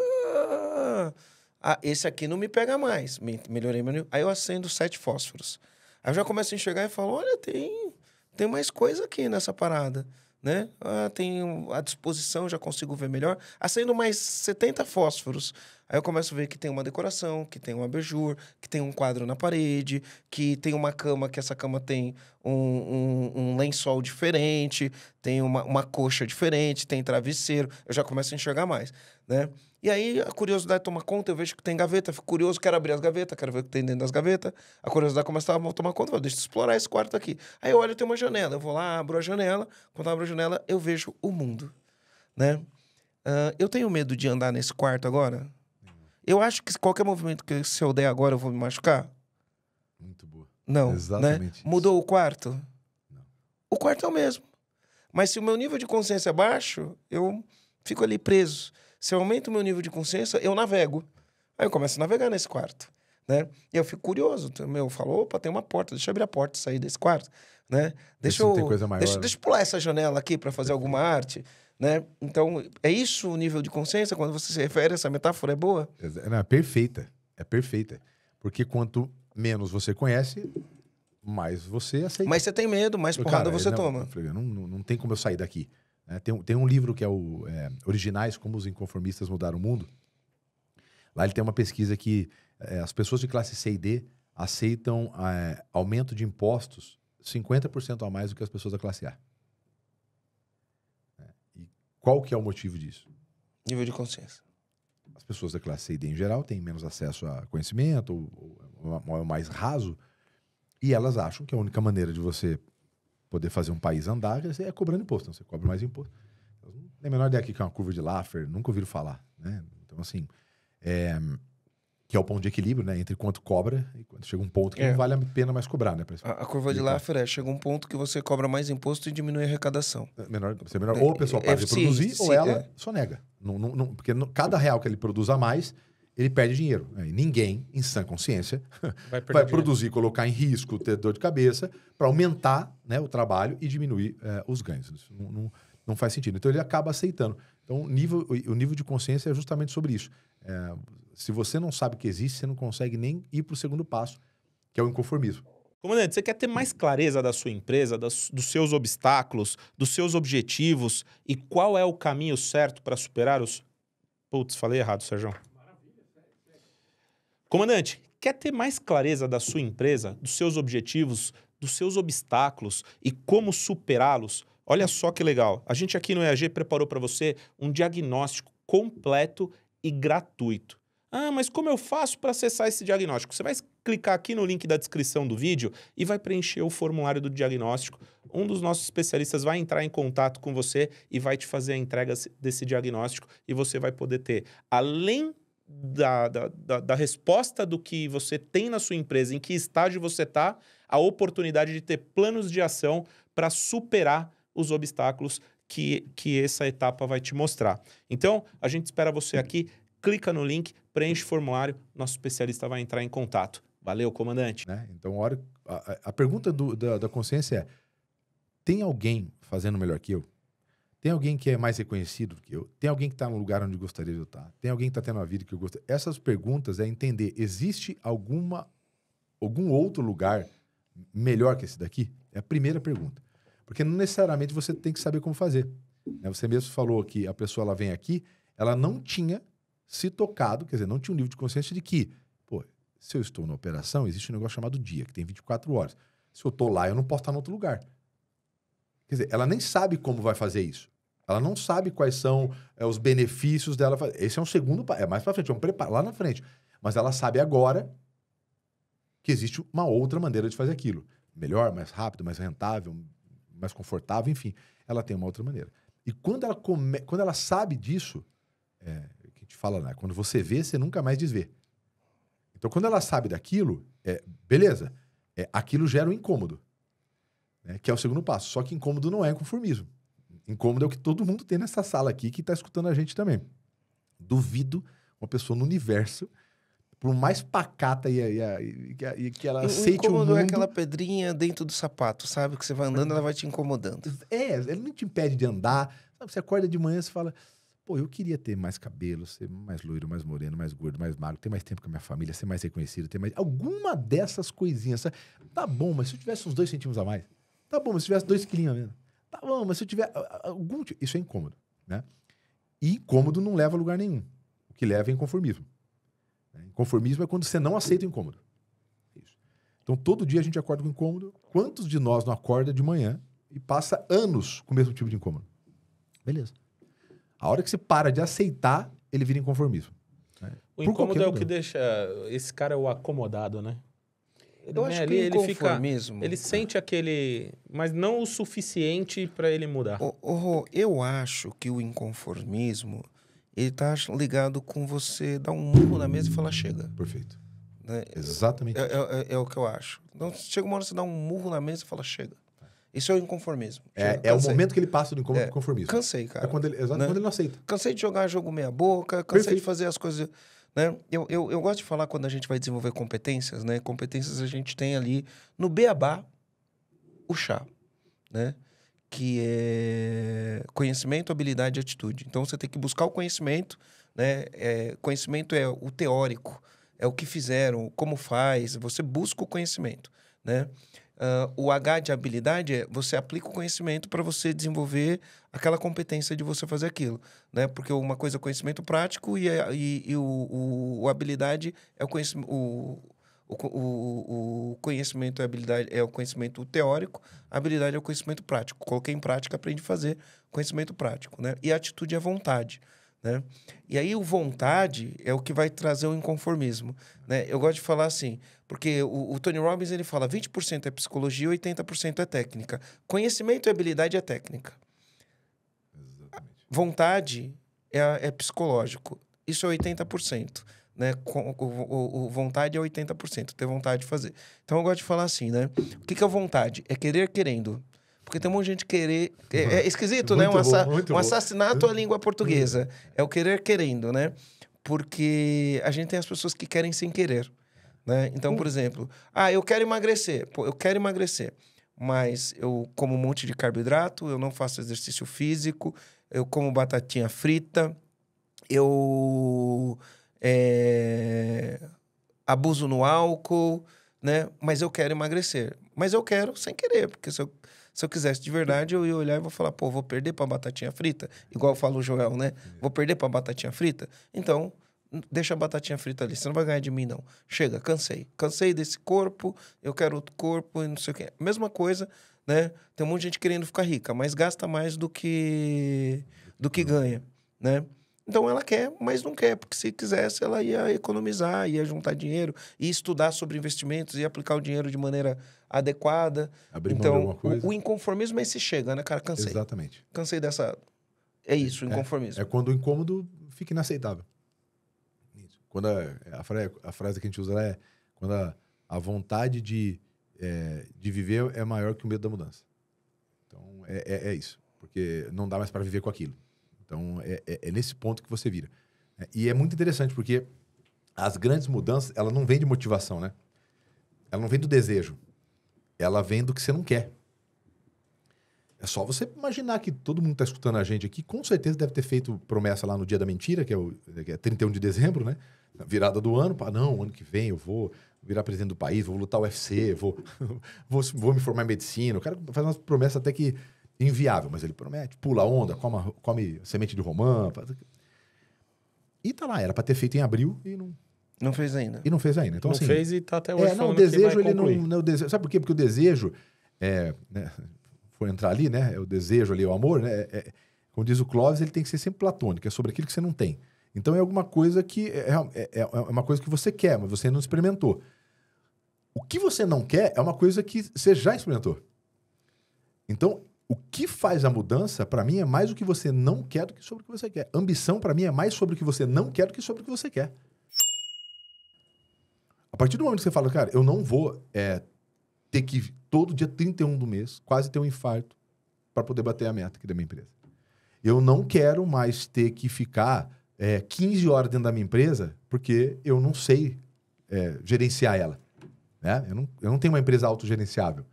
esse aqui não me pega mais. Melhorei meu nível. Aí eu acendo 7 fósforos. Aí eu já começo a enxergar e falo, olha, tem mais coisa aqui nessa parada, né? Tem a disposição, já consigo ver melhor. Acendo mais 70 fósforos. Aí eu começo a ver que tem uma decoração, que tem um abajur, que tem um quadro na parede, que tem uma cama, que essa cama tem um lençol diferente, tem uma coxa diferente, tem travesseiro. Eu já começo a enxergar mais, né? E aí a curiosidade toma conta, eu vejo que tem gaveta, fico curioso, quero abrir as gavetas, quero ver o que tem dentro das gavetas. A curiosidade começa a tomar conta, deixa eu explorar esse quarto aqui. Aí eu olho, tem uma janela, eu vou lá, abro a janela, quando eu abro a janela, eu vejo o mundo, né? Eu tenho medo de andar nesse quarto agora? Eu acho que qualquer movimento que se eu der agora, eu vou me machucar? Muito boa. Não, Exatamente né? isso. Mudou o quarto? Não. O quarto é o mesmo. Mas se o meu nível de consciência é baixo, eu fico ali preso. Se eu aumento o meu nível de consciência, eu navego. Aí eu começo a navegar nesse quarto. né? E eu fico curioso, eu falo, opa, tem uma porta, deixa eu abrir a porta e sair desse quarto, né? Deixa eu, tem coisa maior, deixa eu pular essa janela aqui para fazer alguma arte, né? Então, é isso o nível de consciência? Quando você se refere a essa metáfora, é boa? Não, é perfeita. É perfeita. Porque quanto menos você conhece, mais você aceita. Mas você tem medo, mais porrada você toma. Não tem como eu sair daqui. Tem um livro que é o Originais, Como os Inconformistas Mudaram o Mundo. Lá ele tem uma pesquisa que as pessoas de classe C e D aceitam aumento de impostos 50% a mais do que as pessoas da classe A. E qual que é o motivo disso? Nível de consciência. As pessoas da classe C e D em geral têm menos acesso a conhecimento, ou é mais raso, e elas acham que a única maneira de você poder fazer um país andar é cobrando imposto. Então, você cobra mais imposto. Não tem a menor ideia aqui que é uma curva de Laffer, nunca ouviram falar, né? Então, assim, que é o ponto de equilíbrio, né? Entre quanto cobra e quando chega um ponto que não vale a pena mais cobrar, né? A curva de Laffer chega um ponto que você cobra mais imposto e diminui a arrecadação. Ou a pessoa para de produzir, ou ela só nega. Porque cada real que ele produz a mais, ele perde dinheiro. E ninguém, em sã consciência, vai produzir, colocar em risco, ter dor de cabeça, para aumentar, né, o trabalho e diminuir os ganhos. Isso não faz sentido. Então ele acaba aceitando. Então o nível de consciência é justamente sobre isso. Se você não sabe que existe, você não consegue nem ir para o segundo passo, que é o inconformismo. Comandante, você quer ter mais clareza da sua empresa, dos seus obstáculos, dos seus objetivos e qual é o caminho certo para superar os... Putz, falei errado, Sérgio. Comandante, quer ter mais clareza da sua empresa, dos seus objetivos, dos seus obstáculos e como superá-los? Olha só que legal. A gente aqui no EAG preparou para você um diagnóstico completo e gratuito. Ah, mas como eu faço para acessar esse diagnóstico? Você vai clicar aqui no link da descrição do vídeo e vai preencher o formulário do diagnóstico. Um dos nossos especialistas vai entrar em contato com você e vai te fazer a entrega desse diagnóstico e você vai poder ter, além da resposta do que você tem na sua empresa, em que estágio você está, a oportunidade de ter planos de ação para superar os obstáculos que essa etapa vai te mostrar. Então, a gente espera você aqui, clica no link, preenche o formulário, nosso especialista vai entrar em contato. Valeu, comandante. Então, a pergunta da consciência é, tem alguém fazendo melhor que eu? Tem alguém que é mais reconhecido do que eu? Tem alguém que está no lugar onde gostaria de eu estar? Tem alguém que está tendo uma vida que eu gostaria? Essas perguntas é entender, existe algum outro lugar melhor que esse daqui? É a primeira pergunta. Porque não necessariamente você tem que saber como fazer. Você mesmo falou que a pessoa ela vem aqui, ela não tinha se tocado, quer dizer, não tinha um nível de consciência de que, pô, se eu estou na operação, existe um negócio chamado dia, que tem 24 horas. Se eu estou lá, eu não posso estar em outro lugar. Quer dizer, ela nem sabe como vai fazer isso. Ela não sabe quais são os benefícios dela. Esse é um segundo passo. É mais para frente, é um preparo lá na frente. Mas ela sabe agora que existe uma outra maneira de fazer aquilo. Melhor, mais rápido, mais rentável, mais confortável, enfim. Ela tem uma outra maneira. E quando ela sabe disso, que a gente fala, né? Quando você vê, você nunca mais desvê. Então, quando ela sabe daquilo, beleza, aquilo gera um incômodo. Que é o segundo passo. Só que incômodo não é inconformismo. Incômodo é o que todo mundo tem nessa sala aqui que está escutando a gente também. Duvido uma pessoa no universo, por mais pacata e que ela aceite o mundo... O incômodo é aquela pedrinha dentro do sapato, sabe? Que você vai andando, ela vai te incomodando. Ele não te impede de andar. Sabe? Você acorda de manhã e fala... Pô, eu queria ter mais cabelo, ser mais loiro, mais moreno, mais gordo, mais magro, ter mais tempo com a minha família, ser mais reconhecido, ter mais... Alguma dessas coisinhas. Sabe? Tá bom, mas se eu tivesse uns 2 centímetros a mais... Tá bom, mas se tivesse 2 quilinhos mesmo. Tá bom, mas se eu tiver algum... Isso é incômodo, né? E incômodo não leva a lugar nenhum. O que leva é inconformismo. Inconformismo é quando você não aceita o incômodo. Isso. Então, todo dia a gente acorda com incômodo. Quantos de nós não acorda de manhã e passa anos com o mesmo tipo de incômodo? Beleza. A hora que você para de aceitar, ele vira inconformismo. O incômodo é o que deixa... Esse cara é o acomodado, né? Eu acho que ele fica, ele sente aquele, mas não o suficiente para ele mudar. Eu acho que o inconformismo ele tá ligado com você dar um murro na mesa e falar chega. Perfeito. Exatamente. É o que eu acho. Então chega uma hora que você dá um murro na mesa e fala chega. Isso é o inconformismo. É o momento que ele passa do incômodo pro conformismo. Cansei, cara. Quando ele não aceita. Cansei de jogar jogo meia boca, cansei de fazer as coisas né? Eu gosto de falar quando a gente vai desenvolver competências, né? Competências a gente tem ali no beabá o chá, né? Que é conhecimento, habilidade e atitude. Então, você tem que buscar o conhecimento, né? Conhecimento é o teórico, é o que fizeram, como faz, você busca o conhecimento, né? O H de habilidade é você aplica o conhecimento para você desenvolver aquela competência de você fazer aquilo, né? Porque uma coisa é conhecimento prático e o habilidade é o conhecimento... O conhecimento e a habilidade é o conhecimento teórico, a habilidade é o conhecimento prático. Coloquei em prática, aprendi a fazer conhecimento prático, né? E a atitude é a vontade, né? E aí o vontade é o que vai trazer o inconformismo, né? Eu gosto de falar assim, porque o Tony Robbins ele fala 20% é psicologia e 80% é técnica. Conhecimento e habilidade é técnica. Exatamente. Vontade é psicológico. Isso é 80%. Né? Vontade é 80%, ter vontade de fazer. Então eu gosto de falar assim, né? O que é vontade? É querer querendo. Porque tem um monte de gente querer... É esquisito, né? Um assassinato à língua portuguesa. É o querer querendo, né? Porque a gente tem as pessoas que querem sem querer, né? Então, por exemplo, eu quero emagrecer. Pô, eu quero emagrecer. Mas eu como um monte de carboidrato, eu não faço exercício físico, eu como batatinha frita, eu... abuso no álcool, né? Mas eu quero emagrecer. Mas eu quero sem querer, porque se eu quisesse de verdade, eu ia olhar e vou falar, pô, vou perder pra batatinha frita? Igual fala o Joel, né? Vou perder pra batatinha frita? Então, deixa a batatinha frita ali, você não vai ganhar de mim, não. Chega, cansei. Cansei desse corpo, eu quero outro corpo e não sei o quê. Mesma coisa, né? Tem um monte de gente querendo ficar rica, mas gasta mais do que ganha, né? Então ela quer, mas não quer, porque se quisesse ela ia economizar, ia juntar dinheiro, ia estudar sobre investimentos, ia aplicar o dinheiro de maneira adequada. Abrir mão de então, alguma coisa. o inconformismo é esse chega, né, cara? Cansei. Exatamente. Cansei dessa... É isso, o inconformismo. É quando o incômodo fica inaceitável. Isso. Quando a frase que a gente usa lá é quando a vontade de viver é maior que o medo da mudança. Então, é isso. Porque não dá mais para viver com aquilo. Então, é nesse ponto que você vira. E é muito interessante, porque as grandes mudanças, ela não vem de motivação, né? Ela não vem do desejo. Ela vem do que você não quer. É só você imaginar que todo mundo está escutando a gente aqui, com certeza deve ter feito promessa lá no dia da mentira, que é 31 de dezembro, né? Na virada do ano, não, ano que vem eu vou virar presidente do país, vou lutar UFC, vou me formar em medicina. O cara faz umas promessas até que inviável, mas ele promete, pula onda, come semente de romã. E tá lá, era para ter feito em abril e não fez ainda. E não fez ainda. Então, não assim, fez e tá até hoje falando o desejo, que vai concluir. ele não desejo. Sabe por quê? Porque o desejo, né, for entrar ali, né, o desejo ali, o amor, né, como diz o Clóvis, ele tem que ser sempre platônico, é sobre aquilo que você não tem. Então é alguma coisa que é uma coisa que você quer, mas você não experimentou. O que você não quer é uma coisa que você já experimentou. Então, o que faz a mudança, para mim, é mais o que você não quer do que sobre o que você quer. Ambição, para mim, é mais sobre o que você não quer do que sobre o que você quer. A partir do momento que você fala, cara, eu não vou ter que, todo dia 31 do mês, quase ter um infarto para poder bater a meta aqui da minha empresa. Eu não quero mais ter que ficar 15 horas dentro da minha empresa porque eu não sei gerenciar ela. Né? Eu não tenho uma empresa autogerenciável.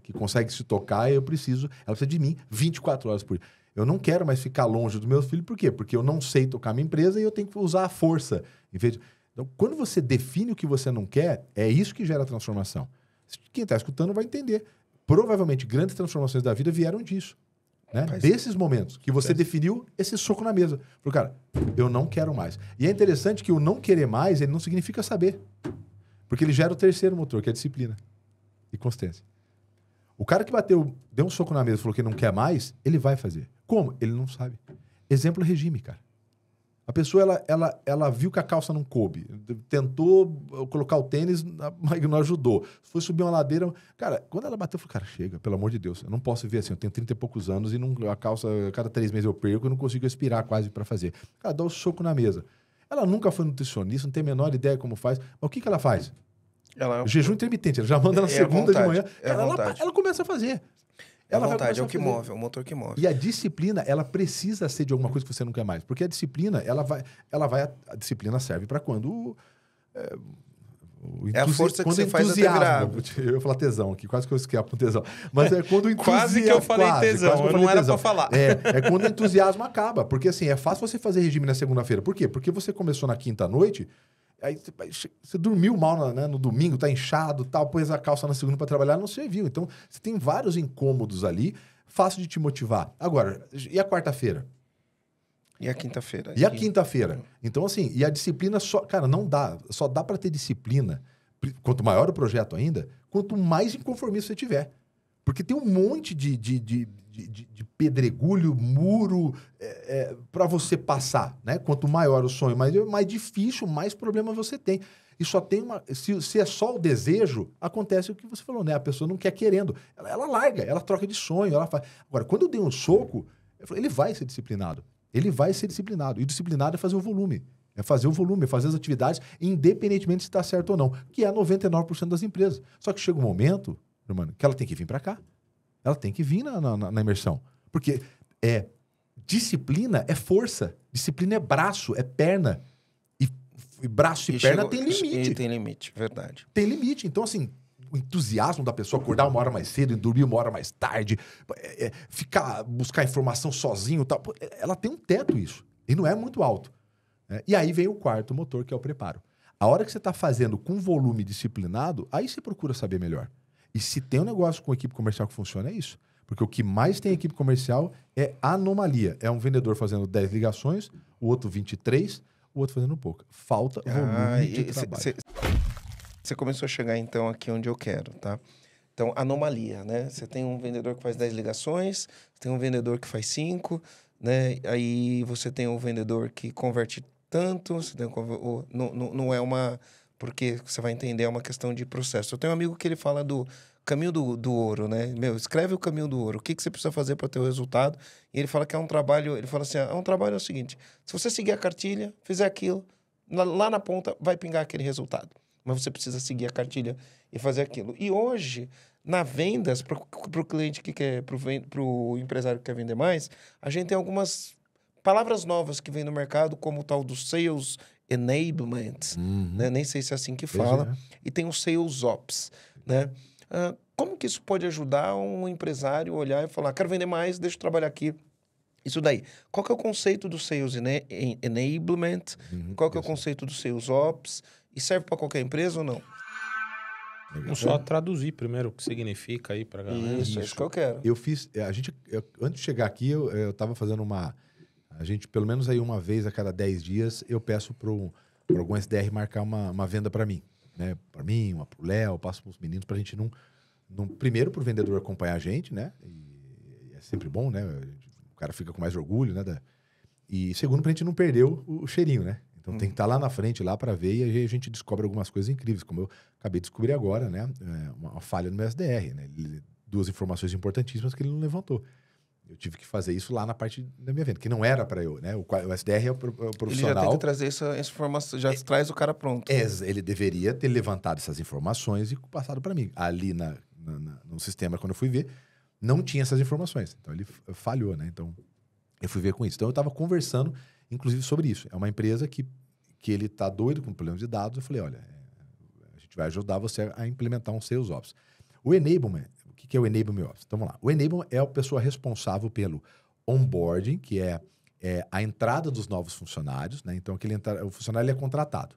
Que consegue se tocar, ela precisa de mim 24 horas por dia. Eu não quero mais ficar longe dos meus filhos, por quê? Porque eu não sei tocar minha empresa e eu tenho que usar a força. Então, quando você define o que você não quer, é isso que gera transformação. Quem está escutando vai entender. Provavelmente, grandes transformações da vida vieram disso. Né? Desses momentos que você definiu esse soco na mesa. Falou, cara, eu não quero mais. E é interessante que o não querer mais, ele não significa saber. Porque ele gera o terceiro motor, que é a disciplina e consistência. O cara que deu um soco na mesa e falou que não quer mais, ele vai fazer. Como? Ele não sabe. Exemplo é regime, cara. A pessoa, ela viu que a calça não coube. Tentou colocar o tênis, mas não ajudou. Foi subir uma ladeira. Cara, quando ela bateu, eu falei, cara, chega, pelo amor de Deus. Eu não posso viver assim. Eu tenho 30 e poucos anos e a calça, cada 3 meses eu perco e não consigo respirar quase para fazer. Cara, dá o soco na mesa. Ela nunca foi nutricionista, não tem a menor ideia como faz. Mas o que ela faz? Jejum intermitente, ela já manda na segunda de manhã. Ela começa a fazer. A vai vontade é o começar que a fazer. move, é o motor que move. E a disciplina, ela precisa ser de alguma coisa que você não quer mais. Porque a disciplina, a disciplina serve para quando É a força que quando você faz até virar hábito. Eu ia falar tesão aqui, quase que eu escapo com tesão. Mas é quando o entusiasmo... Quase que eu falei tesão, eu não era pra falar. É quando o entusiasmo acaba. Porque assim, é fácil você fazer regime na segunda-feira. Por quê? Porque você começou na quinta-noite, aí você dormiu mal no domingo, tá inchado, tal, pôs a calça na segunda para trabalhar, não serviu. Então, você tem vários incômodos ali, fácil de te motivar. Agora, e a quarta-feira? E a quinta-feira? E a quinta-feira? Então, assim, e a disciplina só... Cara, não dá. Só dá para ter disciplina, quanto maior o projeto ainda, quanto mais inconformista você tiver. Porque tem um monte de pedregulho, muro para você passar, né? Quanto maior o sonho, mais difícil, mais problema você tem. E só tem uma... Se é só o desejo, acontece o que você falou, né? A pessoa não quer querendo. Ela larga, ela troca de sonho, ela faz... Agora, quando eu dei um soco, ele vai ser disciplinado. Ele vai ser disciplinado. E disciplinado é fazer o volume. É fazer o volume, é fazer as atividades, independentemente se está certo ou não. Que é 99% das empresas. Só que chega um momento, mano, que ela tem que vir para cá. Ela tem que vir na imersão. Porque disciplina é força. Disciplina é braço, é perna. E braço e perna tem limite. Tem limite, verdade. Tem limite. Então, assim, o entusiasmo da pessoa acordar uma hora mais cedo e dormir uma hora mais tarde, buscar informação sozinho e tal, ela tem um teto isso. E não é muito alto. E aí vem o quarto motor, que é o preparo. A hora que você está fazendo com volume disciplinado, aí você procura saber melhor. E se tem um negócio com equipe comercial que funciona, é isso. Porque o que mais tem equipe comercial é anomalia. É um vendedor fazendo 10 ligações, o outro 23, o outro fazendo pouco. Falta volume de trabalho. Você começou a chegar, então, aqui onde eu quero, tá? Então, anomalia, né? Você tem um vendedor que faz 10 ligações, tem um vendedor que faz 5, né? Aí você tem um vendedor que converte tanto, você tem não é uma... Porque você vai entender, é uma questão de processo. Eu tenho um amigo que ele fala do caminho do ouro, né? Escreve o caminho do ouro. O que você precisa fazer para ter o resultado? E ele fala que é um trabalho... Ele fala assim, um trabalho é o seguinte, se você seguir a cartilha, fizer aquilo, lá na ponta vai pingar aquele resultado. Mas você precisa seguir a cartilha e fazer aquilo. E hoje, na vendas, para o cliente que quer, para o empresário que quer vender mais, a gente tem algumas palavras novas que vêm no mercado, como o tal do Sales Enablement, né? Nem sei se é assim que fala. E tem o Sales Ops, né? Como que isso pode ajudar um empresário a olhar e falar, quero vender mais, deixa eu trabalhar aqui. Isso daí. Qual que é o conceito do Sales Enablement? Qual que é o conceito do Sales Ops? E serve para qualquer empresa ou não? Vamos só traduzir primeiro o que significa aí para galera. Isso, é isso que eu quero. Eu fiz... antes de chegar aqui, eu estava fazendo uma... A gente, pelo menos aí uma vez a cada 10 dias, eu peço para algum SDR marcar uma venda para mim. Né? Para mim, uma para o Léo, eu passo para os meninos para a gente não... Primeiro, para o vendedor acompanhar a gente, né? E é sempre bom, né? O cara fica com mais orgulho, né? E segundo, para a gente não perder o cheirinho, né? Então tem que estar lá na frente, lá para ver, e aí a gente descobre algumas coisas incríveis, como eu acabei de descobrir agora, né? Uma falha no meu SDR, né? 2 informações importantíssimas que ele não levantou. Eu tive que fazer isso lá na parte da minha venda, que não era para eu, né? O SDR é o profissional. Ele já tem que trazer essa informação, já traz o cara pronto. Ele deveria ter levantado essas informações e passado para mim. Ali no sistema, quando eu fui ver, não tinha essas informações. Então ele falhou, né? Então eu fui ver com isso. Então eu estava conversando, inclusive, sobre isso. É uma empresa que ele está doido com problemas de dados. Eu falei, olha, a gente vai ajudar você a implementar um Sales Ops. O Enablement, o que é o Enablement Ops? Então vamos lá. O Enablement é a pessoa responsável pelo onboarding, que é a entrada dos novos funcionários, né? Então o funcionário ele é contratado.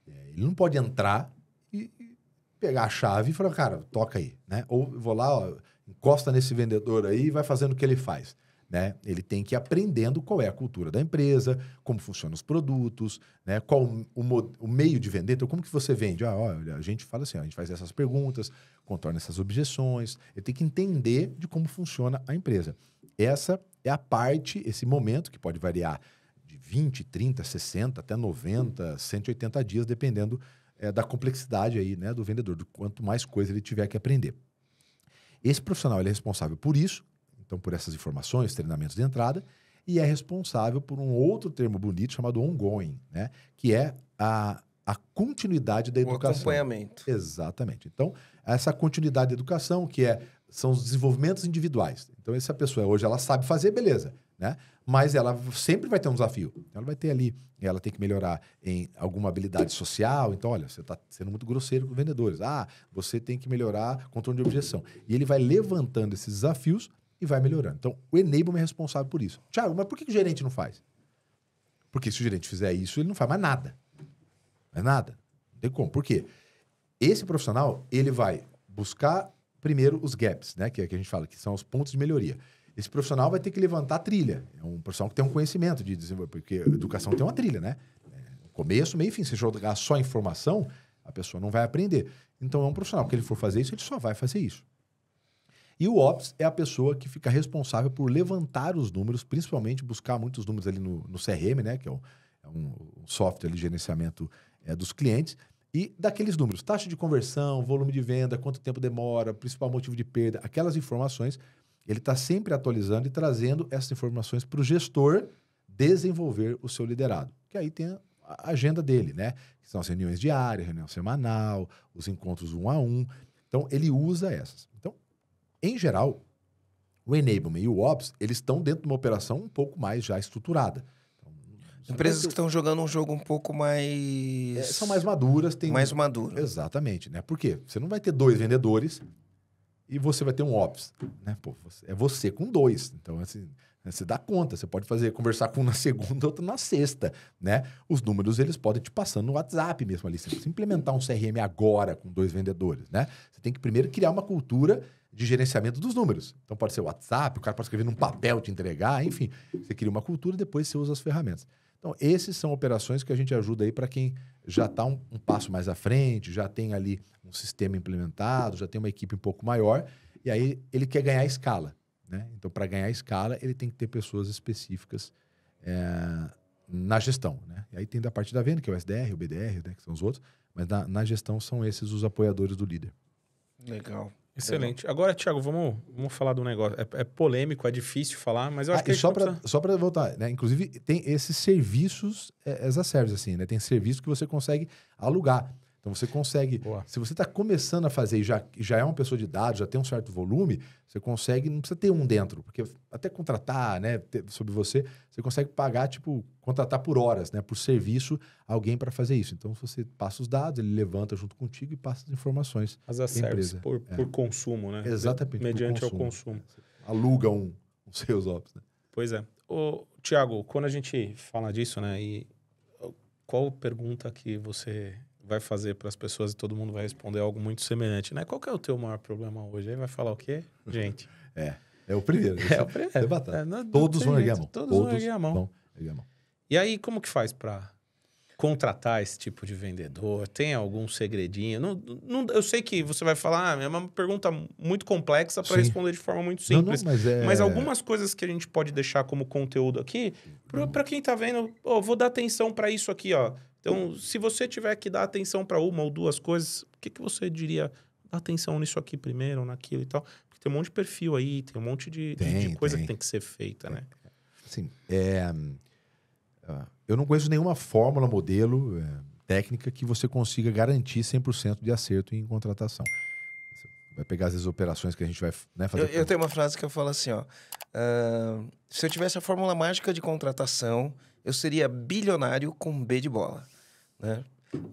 Ele não pode entrar e pegar a chave e falar, cara, toca aí, né? Ou vou lá, encosta nesse vendedor aí e vai fazendo o que ele faz. Né? Ele tem que ir aprendendo qual é a cultura da empresa, como funcionam os produtos, né? Qual o meio de vender. Então, como que você vende? Olha, a gente fala assim, a gente faz essas perguntas, contorna essas objeções. Ele tem que entender de como funciona a empresa. Essa é a parte, esse momento, que pode variar de 20, 30, 60, até 90, 180 dias, dependendo da complexidade aí, né, do vendedor, do quanto mais coisa ele tiver que aprender. Esse profissional ele é responsável por isso, então, por essas informações, treinamentos de entrada, e é responsável por um outro termo bonito chamado ongoing, né? Que é a continuidade da educação. O acompanhamento. Exatamente. Então, essa continuidade da educação, que é são os desenvolvimentos individuais. Então, essa pessoa hoje, ela sabe fazer, beleza, né? Mas ela sempre vai ter um desafio. Ela vai ter ali, ela tem que melhorar em alguma habilidade social. Então, olha, você está sendo muito grosseiro com os vendedores. Você tem que melhorar controle de objeção. E ele vai levantando esses desafios e vai melhorando. Então, o enablement é responsável por isso. Thiago, mas por que o gerente não faz? Porque se o gerente fizer isso, ele não faz mais nada. Mais nada. Não tem como. Por quê? Esse profissional, ele vai buscar primeiro os gaps, né? Que é que a gente fala, que são os pontos de melhoria. Esse profissional vai ter que levantar a trilha. É um profissional que tem um conhecimento de desenvolver, porque a educação tem uma trilha, né? Começo, meio e fim. Se jogar só informação, a pessoa não vai aprender. Então, é um profissional que ele for fazer isso, ele só vai fazer isso. E o Ops é a pessoa que fica responsável por levantar os números, principalmente buscar muitos números ali no CRM, né? Que é um software de gerenciamento dos clientes. E daqueles números, taxa de conversão, volume de venda, quanto tempo demora, principal motivo de perda, aquelas informações, ele está sempre atualizando e trazendo essas informações para o gestor desenvolver o seu liderado. Que aí tem a agenda dele, né? Que são as reuniões diárias, reunião semanal, os encontros 1 a 1. Então, ele usa essas. Então, em geral, o enablement e o ops, eles estão dentro de uma operação um pouco mais já estruturada. Empresas que estão jogando um jogo um pouco mais... são mais maduras. Mais maduro. Exatamente, né? Por quê? Você não vai ter 2 vendedores e você vai ter um ops, né? Pô, é você com 2. Então, assim, você dá conta. Você pode conversar com um na segunda, outro na sexta, né? Os números, eles podem te passando no WhatsApp mesmo ali. Você não precisa implementar um CRM agora com 2 vendedores, né? Você tem que primeiro criar uma cultura de gerenciamento dos números. Então, pode ser o WhatsApp, o cara pode escrever num papel, te entregar, enfim. Você cria uma cultura e depois você usa as ferramentas. Então, esses são operações que a gente ajuda aí para quem já está um passo mais à frente, já tem ali um sistema implementado, já tem uma equipe um pouco maior, e aí ele quer ganhar escala, né? Então, para ganhar escala, ele tem que ter pessoas específicas na gestão, né? E aí tem da parte da venda, que é o SDR, o BDR, né, que são os outros, mas na gestão são esses os apoiadores do líder. Legal. Excelente. Agora, Thiago, vamos falar do negócio. É polêmico, é difícil falar, mas eu acho que... Só para voltar, né? Inclusive, tem esses serviços as a service, assim, né? Tem serviço que você consegue alugar. Então, você consegue... Boa. Se você está começando a fazer e já é uma pessoa de dados, já tem um certo volume, você consegue... Não precisa ter um dentro, porque até contratar, né? Sobre você consegue pagar, contratar por horas, né? Por serviço, alguém para fazer isso. Então, você passa os dados, ele levanta junto contigo e passa as informações. As a service, por consumo, né? Exatamente. Mediante ao consumo. Aluga um seus ops, né? Pois é. Thiago, quando a gente fala disso, né? E qual pergunta que você vai fazer para as pessoas e todo mundo vai responder algo muito semelhante, né? Qual que é o teu maior problema hoje? Aí vai falar o quê? Gente. É o primeiro. É o primeiro. Todos vão erguer a mão. Todos vão erguer a mão. Mão. E aí, como que faz para contratar esse tipo de vendedor? Tem algum segredinho? Eu sei que você vai falar, é uma pergunta muito complexa para responder de forma muito simples. Mas algumas coisas que a gente pode deixar como conteúdo aqui, para quem está vendo, vou dar atenção para isso aqui, ó. Então, se você tiver que dar atenção para uma ou duas coisas, o que você diria? Dá atenção nisso aqui primeiro, ou naquilo e tal. Porque tem um monte de perfil aí, tem um monte de coisa que tem que ser feita, né? Assim, eu não conheço nenhuma fórmula, modelo, técnica que você consiga garantir 100% de acerto em contratação. Você vai pegar as operações que a gente vai, né, fazer. Eu tenho uma frase que eu falo assim, ó. Se eu tivesse a fórmula mágica de contratação, eu seria bilionário com B de bola, né?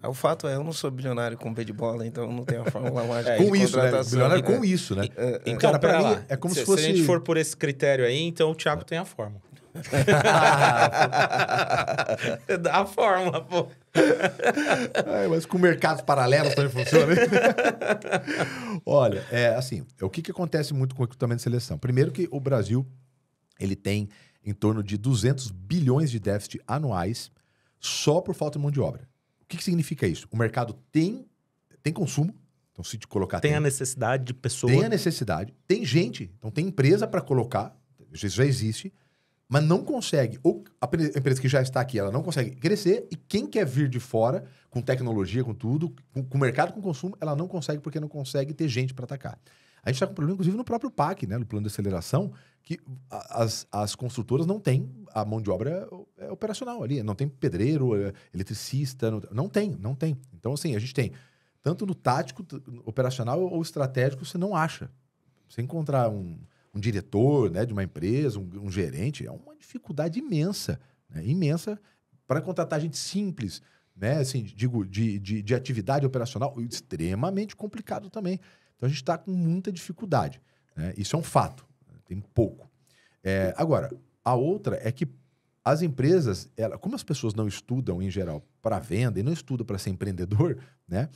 O fato é, eu não sou bilionário com B de bola, então eu não tenho a fórmula mágica de contratação. Bilionário com isso, né? Então, cara, para mim, lá, é como se fosse... Se a gente for por esse critério aí, então o Thiago tem a fórmula. Dá a fórmula, pô. Mas com mercados paralelos também funciona. Olha, assim, o que acontece muito com o recrutamento de seleção? Primeiro que o Brasil, ele tem em torno de 200 bilhões de déficit anuais só por falta de mão de obra. O que significa isso? O mercado tem consumo, então se te colocar... Tem a necessidade de pessoa. Tem a necessidade, tem gente, então tem empresa para colocar, isso já existe, mas não consegue, ou a empresa que já está aqui, ela não consegue crescer, e quem quer vir de fora, com tecnologia, com tudo, com mercado, com consumo, ela não consegue porque não consegue ter gente para atacar. A gente está com problema, inclusive, no próprio PAC, né, no plano de aceleração, que as construtoras não têm a mão de obra operacional ali. Não tem pedreiro, eletricista, não tem. Então, assim, a gente tem, tanto no tático, operacional ou estratégico, você não acha Você encontrar um diretor, né, de uma empresa, um gerente, é uma dificuldade imensa, né? Imensa para contratar gente simples, né? Assim, digo, de atividade operacional, extremamente complicado também. Então, a gente está com muita dificuldade, né? Isso é um fato, tem pouco. Agora, a outra é que as empresas, como as pessoas não estudam, em geral, para venda e não estudam para ser empreendedor, né?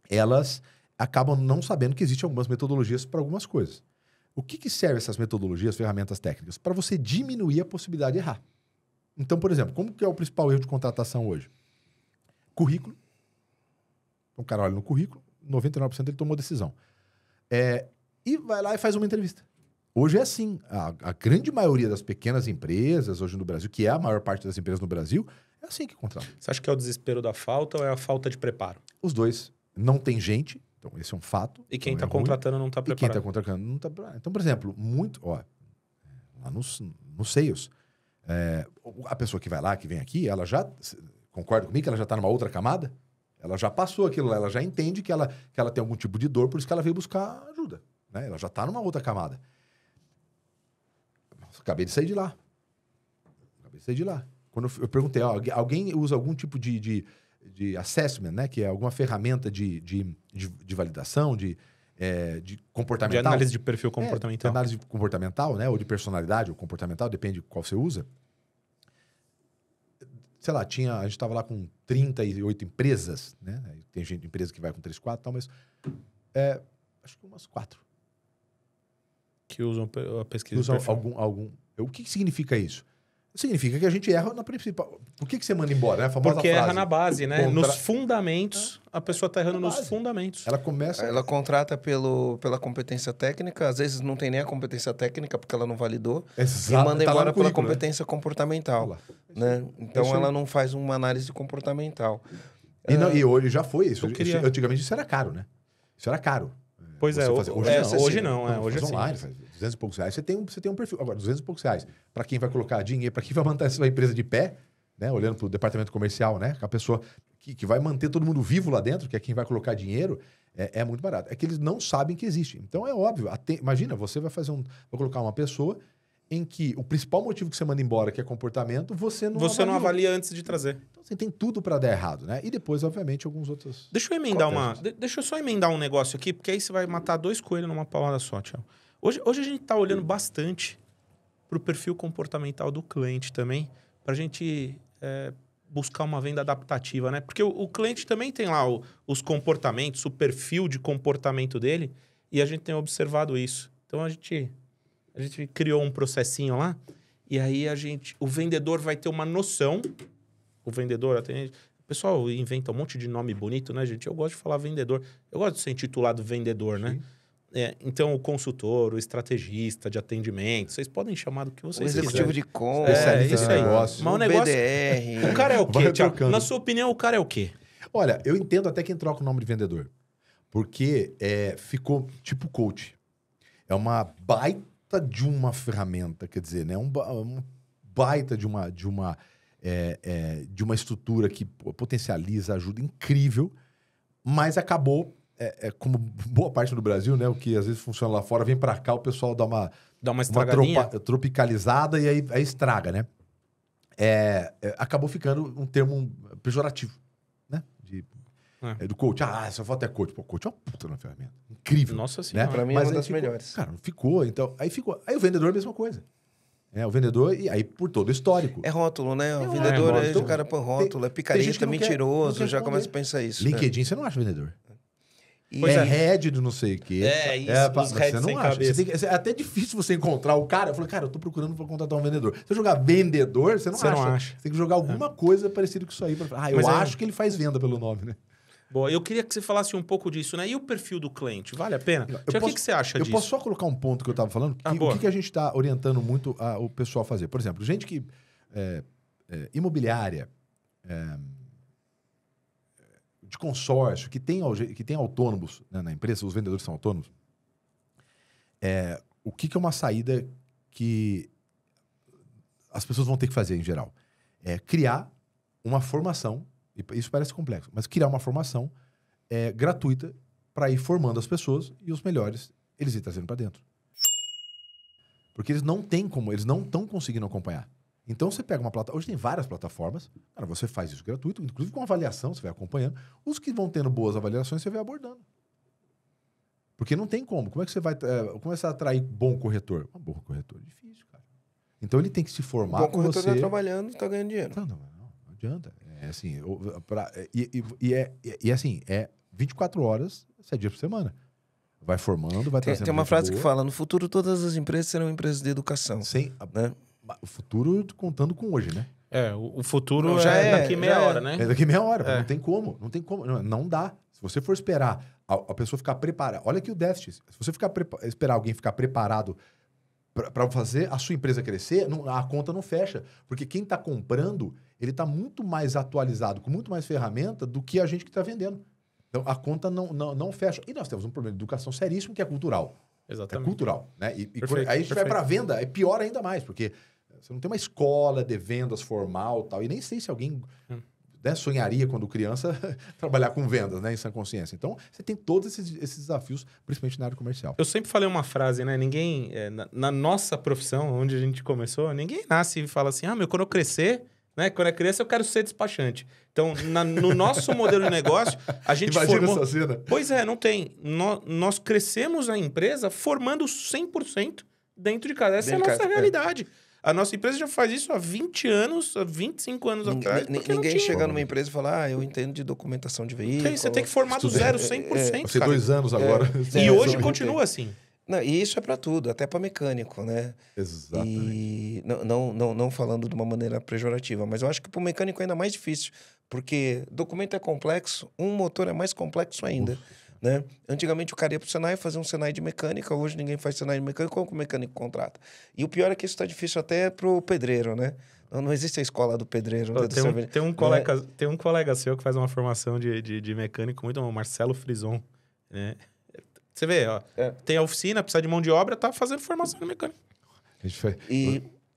Elas acabam não sabendo que existem algumas metodologias para algumas coisas. O que servem essas metodologias, ferramentas técnicas? Para você diminuir a possibilidade de errar. Então, por exemplo, como que é o principal erro de contratação hoje? Currículo. O cara olha no currículo, 99% ele tomou decisão. E vai lá e faz uma entrevista. Hoje é assim. A grande maioria das pequenas empresas hoje no Brasil, que é a maior parte das empresas no Brasil, é assim que contrata. Você acha que é o desespero da falta ou é a falta de preparo? Os dois. Não tem gente, então esse é um fato. E quem está contratando não está preparado. E quem está contratando não está preparado. Então, por exemplo, lá no Sales, a pessoa que vai lá, que vem aqui, ela já, concorda comigo que ela já está numa outra camada? Ela já passou aquilo lá, ela já entende que ela tem algum tipo de dor, por isso que ela veio buscar ajuda. Né? Ela já está numa outra camada. Acabei de sair de lá. Quando eu perguntei, alguém usa algum tipo de assessment, né? Que é alguma ferramenta de validação, de comportamental. De análise de perfil comportamental. De análise comportamental, né? Ou de personalidade, ou comportamental, depende de qual você usa. Sei lá, a gente estava lá com 38 empresas, né? Tem empresa que vai com 3, 4 e tal, mas acho que umas 4. Que usam a pesquisa usam de perfil. algum. O que significa isso? Significa que a gente erra na principal. Por que você manda embora, né? A famosa Porque frase, erra na base, né? Nos fundamentos, a pessoa está errando na nos base. fundamentos. Ela contrata pela competência técnica, às vezes não tem nem a competência técnica porque ela não validou, Exato, e manda tá lá embora no pela currículo, competência comportamental. Né? Então Isso aí. ela não faz uma análise comportamental. E hoje já foi isso. Antigamente isso era caro, né? Isso era caro. Pois é, hoje não. Hoje é online, faz 200 e poucos reais. Você tem um perfil. Agora, 200 e poucos reais. Para quem vai colocar dinheiro, para quem vai manter essa empresa de pé, né? Olhando para o departamento comercial, né? A pessoa que vai manter todo mundo vivo lá dentro, que é quem vai colocar dinheiro, é muito barato. É que eles não sabem que existe. Então é óbvio. Imagina, você vai colocar uma pessoa em que o principal motivo que você manda embora, que é comportamento, você não avalia antes de trazer. Então você tem tudo para dar errado, né? E depois, obviamente, alguns outros. Deixa eu só emendar um negócio aqui, porque aí você vai matar 2 coelhos numa palavra só, Thiago. Hoje a gente está olhando bastante para o perfil comportamental do cliente também, para a gente buscar uma venda adaptativa, né? Porque o cliente também tem lá os comportamentos, o perfil de comportamento dele, e a gente tem observado isso. Então a gente criou um processinho lá, e aí o vendedor vai ter uma noção. O vendedor, o pessoal inventa um monte de nome bonito, né, gente? Eu gosto de falar vendedor. Eu gosto de ser intitulado vendedor, né? Então, o consultor, o estrategista de atendimento, vocês podem chamar do que vocês quiserem. O executivo de compra. Isso aí. Mas o negócio... BDR. O cara é o quê, Thiago? Na sua opinião, o cara é o quê? Olha, eu entendo até quem troca o nome de vendedor. Porque ficou tipo coach. É uma baita de uma ferramenta, quer dizer, né? Um baita de uma estrutura que potencializa, ajuda, incrível, mas acabou, como boa parte do Brasil, né? O que às vezes funciona lá fora, vem para cá, o pessoal dá uma tropicalizada e aí estraga, né? Acabou ficando um termo pejorativo, né? Do coach. Essa foto é coach. Pô, coach é uma puta na ferramenta. Incrível. Nossa senhora. Né? Pra mim é uma das melhores. Cara, não ficou. Então, aí ficou. Aí o vendedor é a mesma coisa. O vendedor, e aí por todo o histórico. É rótulo, né? O vendedor rótulo. o cara põe rótulo, é picareta, mentiroso, já começa a pensar isso. LinkedIn, você não acha vendedor. Pois head do não sei o quê. Os heads sem cabeça. É até difícil você encontrar o cara. Eu falei, cara, eu tô procurando pra contratar um vendedor. Se eu jogar vendedor, você não acha. Você tem que jogar alguma coisa parecida com isso aí. Eu acho que ele faz venda pelo nome, né? Boa, eu queria que você falasse um pouco disso, né? E o perfil do cliente, vale a pena? O que você acha disso? Eu posso só colocar um ponto que eu estava falando? O que a gente está orientando muito o pessoal a fazer? Por exemplo, gente que... imobiliária, de consórcio, que tem autônomos, né, na empresa, os vendedores são autônomos. O que é uma saída que as pessoas vão ter que fazer em geral? Criar uma formação. Isso parece complexo, mas criar uma formação gratuita para ir formando as pessoas e os melhores eles estão trazendo para dentro. Porque eles não têm como, eles não estão conseguindo acompanhar. Então você pega uma plataforma, hoje tem várias plataformas, cara, você faz isso gratuito, inclusive com avaliação, você vai acompanhando. Os que vão tendo boas avaliações, você vai abordando. Porque não tem como. Como é que você vai começar a atrair bom corretor? Um bom corretor é difícil, cara. Então ele tem que se formar bom com corretor você. tá trabalhando, tá ganhando dinheiro. Não adianta. É assim, assim, é 24 horas, 7 dias por semana. Vai formando, vai trazendo. Tem uma gente frase boa. que fala: no futuro todas as empresas serão empresas de educação. Sem, né? O futuro contando com hoje, né? O futuro Não, já é daqui meia hora, né? É daqui meia hora, não tem como. Não tem como. Não dá. Se você for esperar a pessoa ficar preparada... Olha aqui o déficit. Se você esperar alguém ficar preparado para fazer a sua empresa crescer, a conta não fecha. Porque quem está comprando, ele está muito mais atualizado, com muito mais ferramenta do que a gente que está vendendo. Então, a conta não fecha. E nós temos um problema de educação seríssimo, que é cultural. Exatamente. É cultural. Né? Perfeito, aí a gente vai para a venda, é pior ainda mais, porque você não tem uma escola de vendas formal tal. E nem sei se alguém sonharia, quando criança, trabalhar com vendas, né, em sã consciência. Então, você tem todos esses desafios, principalmente na área comercial. Eu sempre falei uma frase, né? Ninguém, na nossa profissão, onde a gente começou, ninguém nasce e fala assim, quando eu crescer... Né? Quando é criança, eu quero ser despachante. Então, no nosso modelo de negócio, a gente Imagina formou... essa cena. Pois é, não tem. Nós crescemos a empresa formando 100% dentro de casa. Essa é a nossa realidade. A nossa empresa já faz isso há 20 anos, há 25 anos atrás. Ninguém chega numa empresa e fala, eu entendo de documentação de veículo. Você tem que formar do zero 100%. Você 2 anos agora. E hoje continua assim. Não, e isso é para tudo, até para mecânico, né? Exatamente. E não falando de uma maneira pejorativa, mas eu acho que para o mecânico é ainda mais difícil, porque documento é complexo, um motor é mais complexo ainda, né? Antigamente o cara ia para o Senai fazer um Senai de mecânica, hoje ninguém faz Senai de mecânica, como que o mecânico contrata? E o pior é que isso está difícil até para o pedreiro, né? Não existe a escola do pedreiro. Tem um colega seu que faz uma formação de mecânico muito bom, Marcelo Frison, né? Você vê, tem a oficina, precisa de mão de obra, tá fazendo formação de mecânico.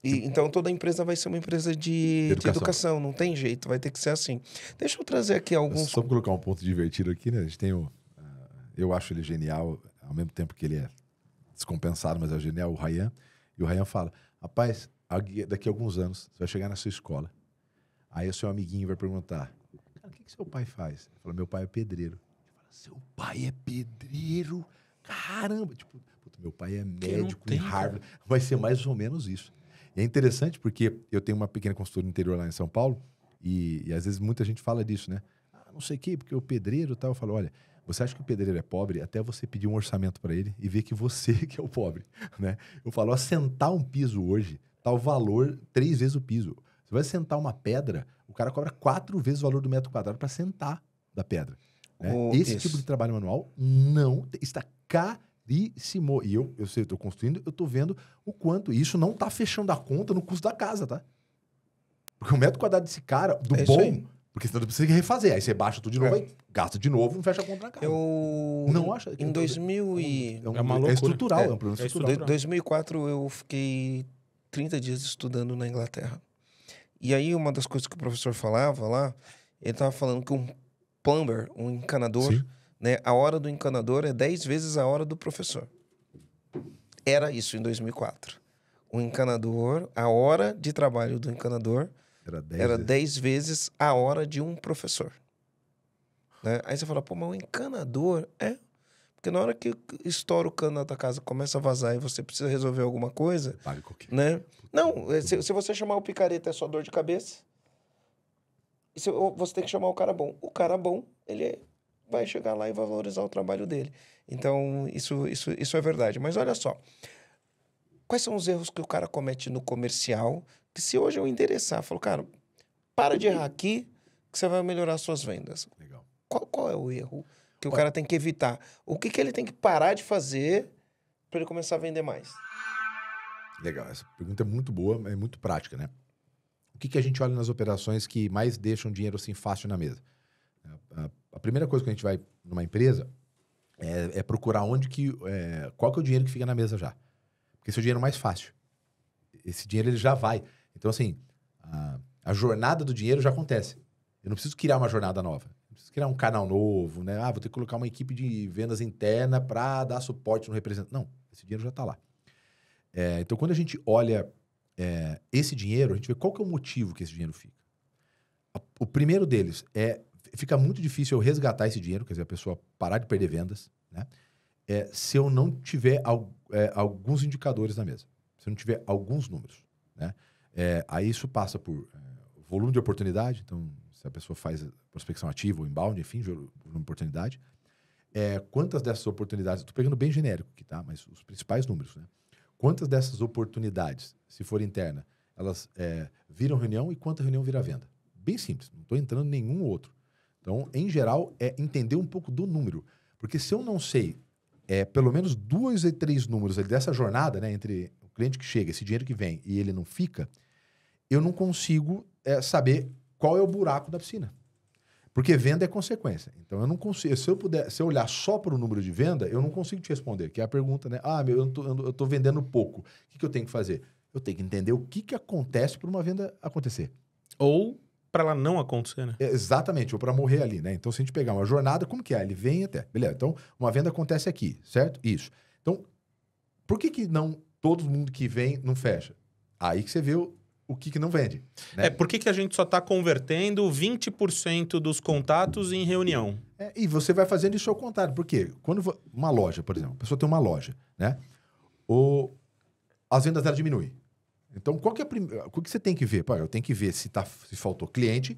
Então toda empresa vai ser uma empresa de educação, não tem jeito, vai ter que ser assim. Deixa eu trazer aqui alguns... Só para colocar um ponto divertido aqui, né? A gente tem eu acho ele genial, ao mesmo tempo que ele é descompensado, mas é genial, o Ryan. E o Ryan fala, rapaz, daqui a alguns anos, você vai chegar na sua escola, aí o seu amiguinho vai perguntar, cara, o que seu pai faz? Ele fala, meu pai é pedreiro. Seu pai é pedreiro? Caramba! Tipo, meu pai é médico em Harvard. Cara. Vai ser mais ou menos isso. E é interessante porque eu tenho uma pequena consultoria no interior lá em São Paulo e às vezes muita gente fala disso, né? Não sei o quê, porque o pedreiro e tal. Eu falo, olha, você acha que o pedreiro é pobre? Até você pedir um orçamento para ele e ver que você que é o pobre, né? Eu falo, assentar um piso hoje tá o valor 3 vezes o piso. Você vai sentar uma pedra, o cara cobra 4 vezes o valor do metro quadrado para sentar da pedra. Né? Esse tipo de trabalho manual não está caríssimo. E eu sei, eu estou construindo, eu estou vendo o quanto. E isso não está fechando a conta no custo da casa, tá? Porque o metro quadrado desse cara, do bom, porque senão você precisa refazer. Aí você baixa tudo de novo, aí gasta de novo, não fecha a conta na casa. Não acha? Em 2000 é uma loucura. É estrutural, é um problema estrutural. Em 2004 eu fiquei 30 dias estudando na Inglaterra. E aí uma das coisas que o professor falava lá, ele estava falando que um plumber, um encanador, né? A hora do encanador é 10 vezes a hora do professor. Era isso em 2004. O encanador, a hora de trabalho do encanador era 10 vezes a hora de um professor. Né? Aí você fala, mas o encanador porque na hora que estoura o cano da tua casa, começa a vazar e você precisa resolver alguma coisa, né? Não, se você chamar o picareta é só dor de cabeça. Você tem que chamar o cara bom. O cara bom, ele vai chegar lá e vai valorizar o trabalho dele. Então, isso é verdade. Mas olha só. Quais são os erros que o cara comete no comercial? Que se hoje eu endereçar, falo, cara, para de errar aqui que você vai melhorar as suas vendas. Legal. Qual é o erro que o cara tem que evitar? O que ele tem que parar de fazer para ele começar a vender mais? Legal. Essa pergunta é muito boa, mas é muito prática, né? O que a gente olha nas operações que mais deixam dinheiro assim fácil na mesa? A primeira coisa que a gente vai numa empresa é procurar qual que é o dinheiro que fica na mesa já. Porque esse é o dinheiro mais fácil. Esse dinheiro ele já vai. Então, assim, a jornada do dinheiro já acontece. Eu não preciso criar uma jornada nova. Não precisa criar um canal novo, né? Vou ter que colocar uma equipe de vendas interna para dar suporte no representante. Não, esse dinheiro já está lá. Então, quando a gente olha esse dinheiro, a gente vê qual que é o motivo que esse dinheiro fica. O primeiro deles fica muito difícil eu resgatar esse dinheiro, quer dizer, a pessoa parar de perder vendas, né? Se eu não tiver alguns indicadores na mesa, se eu não tiver alguns números, né? Aí isso passa por volume de oportunidade, então se a pessoa faz prospecção ativa ou inbound, enfim, volume de oportunidade, quantas dessas oportunidades, estou pegando bem genérico aqui, tá? Mas os principais números, né? Quantas dessas oportunidades, se for interna, elas viram reunião e quanta reunião vira venda? Bem simples, não estou entrando em nenhum outro. Então, em geral, entender um pouco do número. Porque se eu não sei pelo menos 2 e 3 números ali dessa jornada, né, entre o cliente que chega, esse dinheiro que vem e ele não fica, eu não consigo saber qual é o buraco da piscina. Porque venda é consequência. Então, eu não consigo. Se eu olhar só para o número de venda, eu não consigo te responder. Que é a pergunta, né? Eu estou vendendo pouco. O que eu tenho que fazer? Eu tenho que entender o que acontece para uma venda acontecer. Ou para ela não acontecer, né? Exatamente, ou para morrer ali, né? Então, se a gente pegar uma jornada, como que é? Ele vem até. Beleza, então, uma venda acontece aqui, certo? Isso. Então, por que não todo mundo que vem não fecha? Aí que você vê o que não vende. Né? Por que a gente só está convertendo 20% dos contatos em reunião? E você vai fazendo isso ao contrário. Por quê? Quando uma loja, por exemplo, a pessoa tem uma loja, né? As vendas dela diminuem. Então, o que você tem que ver? Eu tenho que ver se faltou cliente,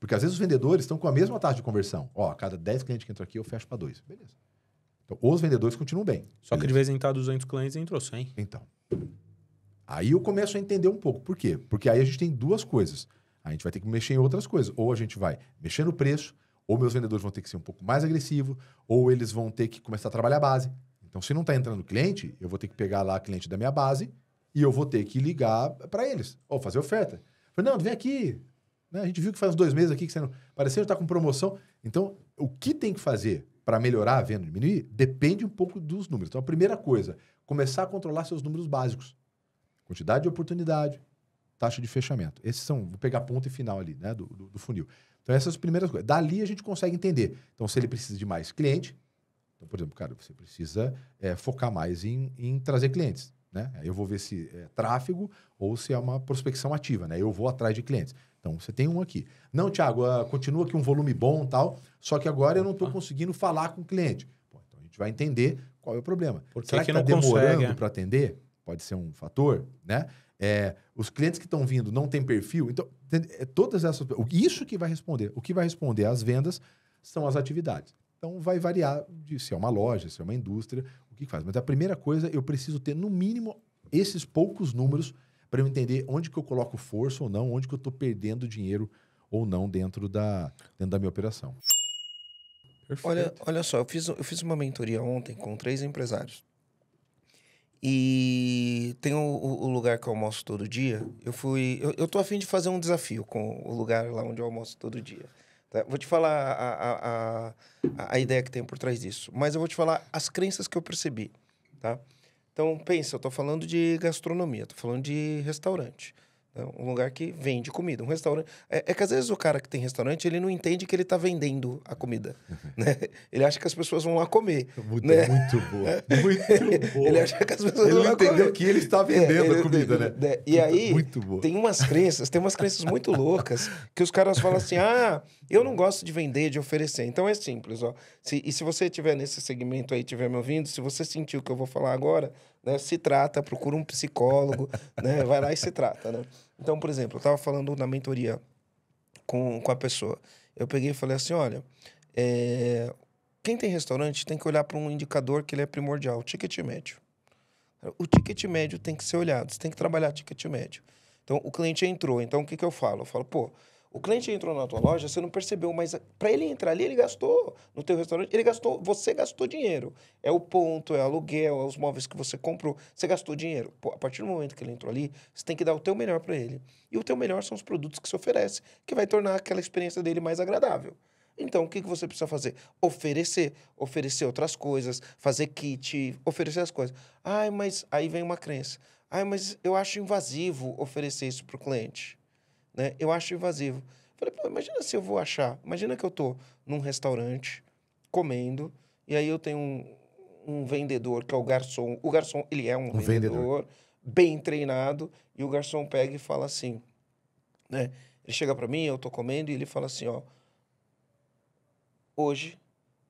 porque às vezes os vendedores estão com a mesma taxa de conversão. A cada 10 clientes que entram aqui, eu fecho para 2. Beleza. Então, os vendedores continuam bem. Só que de vez em quando 200 clientes entrou 100. Então, aí eu começo a entender um pouco. Por quê? Porque aí a gente tem duas coisas. A gente vai ter que mexer em outras coisas. Ou a gente vai mexer no preço, ou meus vendedores vão ter que ser um pouco mais agressivos, ou eles vão ter que começar a trabalhar a base. Então, se não está entrando cliente, eu vou ter que pegar lá cliente da minha base e eu vou ter que ligar para eles. Ou fazer oferta. Fernando, vem aqui. Né? A gente viu que faz uns 2 meses aqui que você não... Pareceu que está com promoção. Então, o que tem que fazer para melhorar a venda e diminuir depende um pouco dos números. Então, a primeira coisa, começar a controlar seus números básicos. Quantidade de oportunidade, taxa de fechamento. Esses são, vou pegar ponto e final ali, né, do funil. Então, essas são as primeiras coisas. Dali a gente consegue entender. Então, se ele precisa de mais cliente, então, por exemplo, cara, você precisa focar mais em trazer clientes. Né? Eu vou ver se é tráfego ou se é uma prospecção ativa. Né? Eu vou atrás de clientes. Então, você tem um aqui. Não, Thiago, continua aqui um volume bom e tal, só que agora eu não estou conseguindo falar com o cliente. Então, a gente vai entender qual é o problema. Será que está demorando para atender? Pode ser um fator, né? Os clientes que estão vindo não têm perfil. Então, todas essas... Isso que vai responder. O que vai responder às vendas são as atividades. Então, vai variar de se é uma loja, se é uma indústria, o que faz. Mas a primeira coisa, eu preciso ter, no mínimo, esses poucos números para eu entender onde que eu coloco força ou não, onde que eu estou perdendo dinheiro ou não dentro da minha operação. Olha só, eu fiz uma mentoria ontem com 3 empresários. E tem o lugar que eu almoço todo dia. Eu tô a fim de fazer um desafio com o lugar lá onde eu almoço todo dia. Tá? Vou te falar a ideia que tem por trás disso. Mas eu vou te falar as crenças que eu percebi, tá? Então, pensa, eu tô falando de gastronomia, tô falando de restaurante. Um lugar que vende comida, um restaurante. É que às vezes o cara que tem restaurante, ele não entende que ele tá vendendo a comida, né? Ele acha que as pessoas vão lá comer. Muito, né? muito boa. Muito boa. Ele acha que as pessoas Ele vão não lá entendeu comer. que ele está vendendo a comida, né? E aí, muito boa. tem umas crenças muito loucas que os caras falam assim, eu não gosto de vender, de oferecer. Então é simples, ó. Se você estiver nesse segmento aí, estiver me ouvindo, se você sentiu o que eu vou falar agora, né, se trata, procura um psicólogo, né, vai lá e se trata, né? Então, por exemplo, eu estava falando na mentoria com a pessoa. Eu peguei e falei assim, olha, quem tem restaurante tem que olhar para um indicador que ele é primordial, o ticket médio. O ticket médio tem que ser olhado, você tem que trabalhar ticket médio. Então, o cliente entrou, então o que eu falo? Eu falo, o cliente entrou na tua loja, você não percebeu, mas para ele entrar ali, ele gastou no teu restaurante, você gastou dinheiro. É o ponto, é o aluguel, é os móveis que você comprou, você gastou dinheiro. A partir do momento que ele entrou ali, você tem que dar o teu melhor para ele. E o teu melhor são os produtos que se oferece, que vai tornar aquela experiência dele mais agradável. Então, o que você precisa fazer? Oferecer outras coisas, fazer kit, oferecer as coisas. Mas aí vem uma crença. Mas eu acho invasivo oferecer isso para o cliente. Né? Eu acho invasivo. Falei, pô, imagina se eu vou achar. Imagina que eu tô num restaurante, comendo, e aí eu tenho um vendedor, que é o garçom. O garçom, ele é um vendedor bem treinado, e o garçom pega e fala assim, né? Ele chega pra mim, eu tô comendo, e ele fala assim, ó, hoje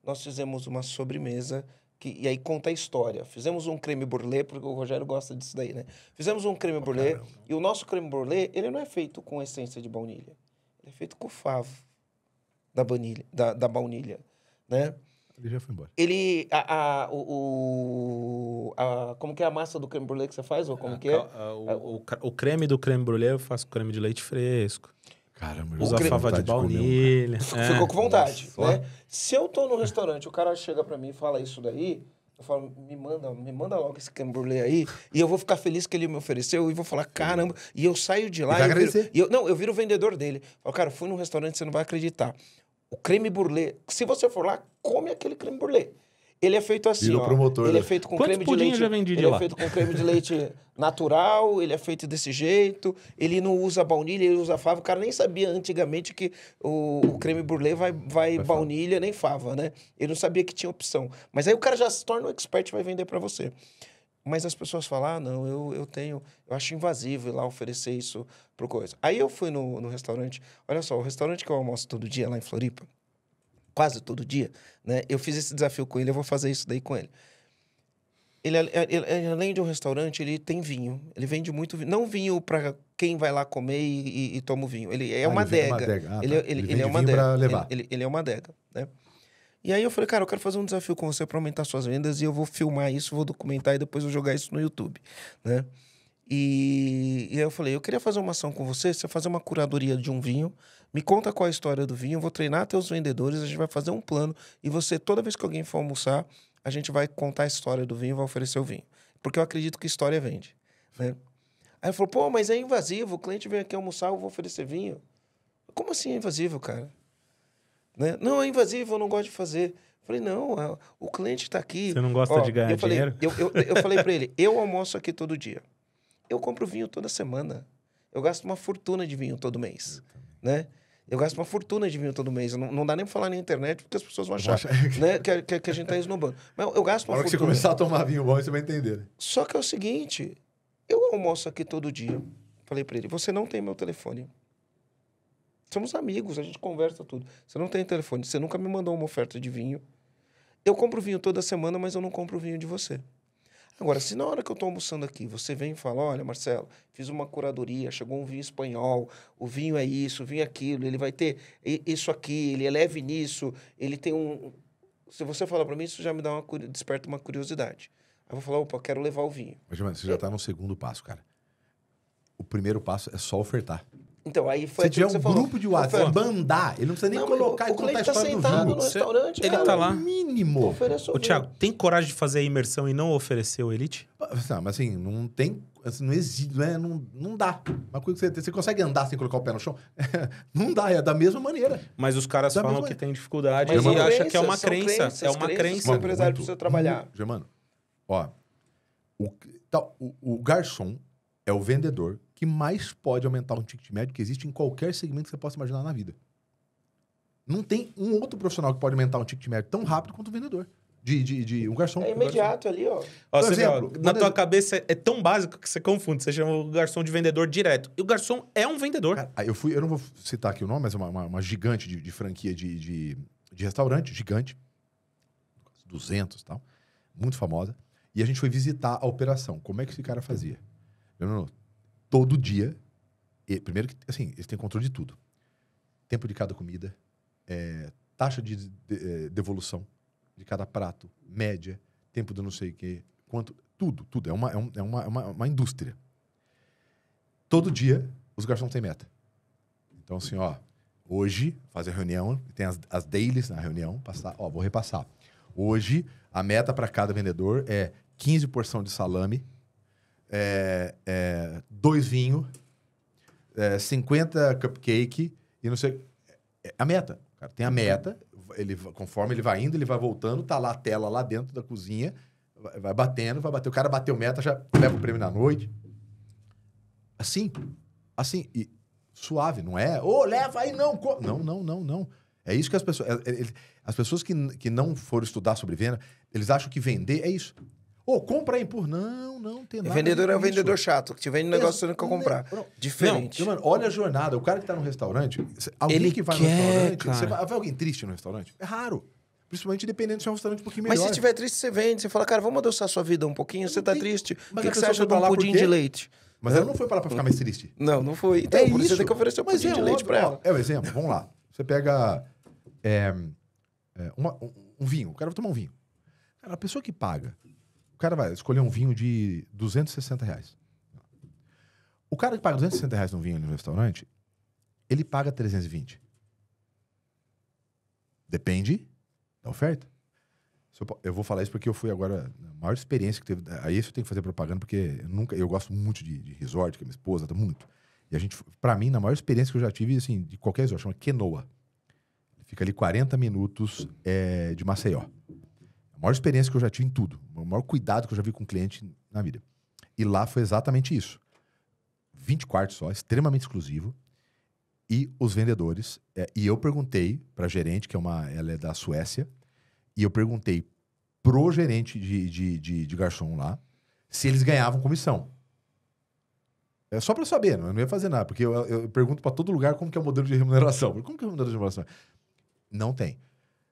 nós fizemos uma sobremesa, e aí conta a história. Fizemos um creme brulee, porque o Rogério gosta disso daí, né? Fizemos um creme brulee, e o nosso creme brulee, ele não é feito com essência de baunilha. Ele é feito com favo da baunilha, né? Ele já foi embora. Ele, como que é a massa do creme brulee que você faz? Ou como que é? O creme do creme brulee eu faço creme de leite fresco. Caramba, Usa fava de baunilha. Ficou com vontade, Nossa. né? Se eu tô no restaurante, o cara chega pra mim e fala isso daí, eu falo, me manda logo esse creme brulee aí, e eu vou ficar feliz que ele me ofereceu, e vou falar, caramba, e eu saio de lá... E vai agradecer. Eu viro o vendedor dele. Falo, cara, fui num restaurante, você não vai acreditar. O creme brulee, se você for lá, come aquele creme brulee. Ele é feito assim, Vira o promotor, ele né? é feito com Quantos creme de pudim eu leite... já vendi de ele lá? é feito com creme de leite natural, ele é feito desse jeito, ele não usa baunilha, ele usa fava. O cara nem sabia antigamente que o creme brulee vai baunilha nem fava, né? Ele não sabia que tinha opção. Mas aí o cara já se torna um expert e vai vender para você. Mas as pessoas falam, não, eu acho invasivo ir lá oferecer isso pro coisa. Aí eu fui no restaurante, olha só, o restaurante que eu almoço todo dia lá em Floripa, quase todo dia, né? Eu fiz esse desafio com ele, eu vou fazer isso daí com ele. Ele, além de um restaurante, ele tem vinho. Ele vende muito vinho. Não vinho para quem vai lá comer e toma o vinho. Ele é uma adega. Ele é uma adega. Ele é uma adega, né? E aí eu falei, cara, eu quero fazer um desafio com você para aumentar suas vendas e eu vou filmar isso, vou documentar e depois vou jogar isso no YouTube, né? E aí eu falei, eu queria fazer uma ação com você fazer uma curadoria de um vinho, me conta qual é a história do vinho, eu vou treinar teus vendedores, a gente vai fazer um plano e você, toda vez que alguém for almoçar, a gente vai contar a história do vinho e vai oferecer o vinho. Porque eu acredito que história vende, né? Aí ele falou, pô, mas é invasivo, o cliente vem aqui almoçar, eu vou oferecer vinho. Como assim é invasivo, cara? Né? Não, é invasivo, eu não gosto de fazer. Eu falei, não, o cliente está aqui. Você não gosta de ganhar dinheiro? Eu falei para ele, eu almoço aqui todo dia. Eu compro vinho toda semana. Eu gasto uma fortuna de vinho todo mês, né? Eu gasto uma fortuna de vinho todo mês. Não dá nem pra falar na internet, porque as pessoas vão achar né, que a gente tá esnobando. Mas eu gasto uma Na hora fortuna. que você começar a tomar vinho bom, você vai entender. Né? Só que é o seguinte, eu almoço aqui todo dia. Falei para ele, você não tem meu telefone. Somos amigos, a gente conversa tudo. Você não tem telefone, você nunca me mandou uma oferta de vinho. Eu compro vinho toda semana, mas eu não compro vinho de você. Agora, se na hora que eu estou almoçando aqui, você vem e fala, olha, Marcelo, fiz uma curadoria, chegou um vinho espanhol, o vinho é isso, o vinho é aquilo, ele vai ter isso aqui, ele é leve nisso, ele tem um... Se você falar para mim, isso já me dá desperta uma curiosidade. Aí eu vou falar, opa, quero levar o vinho. Mas, mano, você já está no segundo passo, cara. O primeiro passo é só ofertar. Então, aí foi se tiver um grupo de WhatsApp, mandar, ele não precisa nem colocar e contar a história do vinho. No restaurante, ele tá lá. Mínimo. Ô, Thiago, tem coragem de fazer a imersão e não oferecer o Elite? Não, mas assim, não tem... Assim, não existe, né? Não dá. Uma coisa que você consegue andar sem colocar o pé no chão? Não dá, é da mesma maneira. Mas os caras falam que tem dificuldade mas e acham que é uma crença. É uma crença. O empresário precisa trabalhar. Germano, ó, o garçom é o vendedor que mais pode aumentar um ticket médio que existe em qualquer segmento que você possa imaginar na vida. Não tem um outro profissional que pode aumentar um ticket médio tão rápido quanto o vendedor. Um garçom. É imediato ali, ó. Você exemplo, vê, na tua cabeça é tão básico que você confunde. Você chama o garçom de vendedor direto. E o garçom é um vendedor. Cara, eu não vou citar aqui o nome, mas é uma gigante de franquia de restaurante, gigante. 200 e tal. Muito famosa. E a gente foi visitar a operação. Como é que esse cara fazia? Todo dia. Primeiro que, assim, eles têm controle de tudo. Tempo de cada comida. Taxa de devolução de cada prato. Média. Tempo do não sei o quê. Quanto. Tudo. É uma indústria. Todo dia, os garçons têm meta. Então, assim, ó. Hoje, fazer reunião. Tem as dailies na reunião. Vou repassar. Hoje, a meta para cada vendedor é 15 porção de salame. 2 vinhos, 50 cupcake e não sei... A meta. Cara, tem a meta, conforme ele vai indo, ele vai voltando, tá lá a tela lá dentro da cozinha, vai batendo, vai bater. O cara bateu meta, já leva o prêmio na noite. Assim, e suave, não é? Ô, leva aí, não. Não. É isso que as pessoas que não foram estudar sobre venda, eles acham que vender é isso. Ô, compra aí, por não tem nada. O vendedor é o disso. vendedor chato, que te vende um negócio você não quer comprar. Diferente. Mano, olha a jornada. O cara que tá no restaurante, alguém Ele que vai quer, no restaurante, cara. vai alguém triste no restaurante? É raro. Principalmente dependendo se é um restaurante um pouquinho melhor. Mas se estiver triste, você vende. Você fala, cara, vamos adoçar a sua vida um pouquinho. Você tá triste. Mas O a que você pessoa acha foi de pra um lá por pudim quê? de leite? Mas ela não foi pra lá pra ficar mais triste. Não foi. Então, por isso você tem que oferecer um Mas pudim de leite óbvio, pra ela. É o exemplo, vamos lá. Você pega um vinho, o cara vai tomar um vinho. Cara, a pessoa que paga, o cara vai escolher um vinho de R$260. O cara que paga R$260 num vinho no restaurante, ele paga 320. Depende da oferta. Eu vou falar isso porque eu fui agora, a maior experiência que teve. Aí isso eu tenho que fazer propaganda, porque eu gosto muito de resort, que a minha esposa, tá muito. E a gente, pra mim, na maior experiência que eu já tive, assim, de qualquer resort, chama Quenoa. Fica ali 40 minutos de Maceió. A maior experiência que eu já tive em tudo. O maior cuidado que eu já vi com o cliente na vida. E lá foi exatamente isso. 20 quartos só, extremamente exclusivo. E os vendedores. E eu perguntei pra gerente, ela é da Suécia. E eu perguntei pro gerente de garçom lá se eles ganhavam comissão. É só pra saber, eu não ia fazer nada. Porque eu pergunto pra todo lugar como que é o modelo de remuneração. Como que é o modelo de remuneração? Não tem.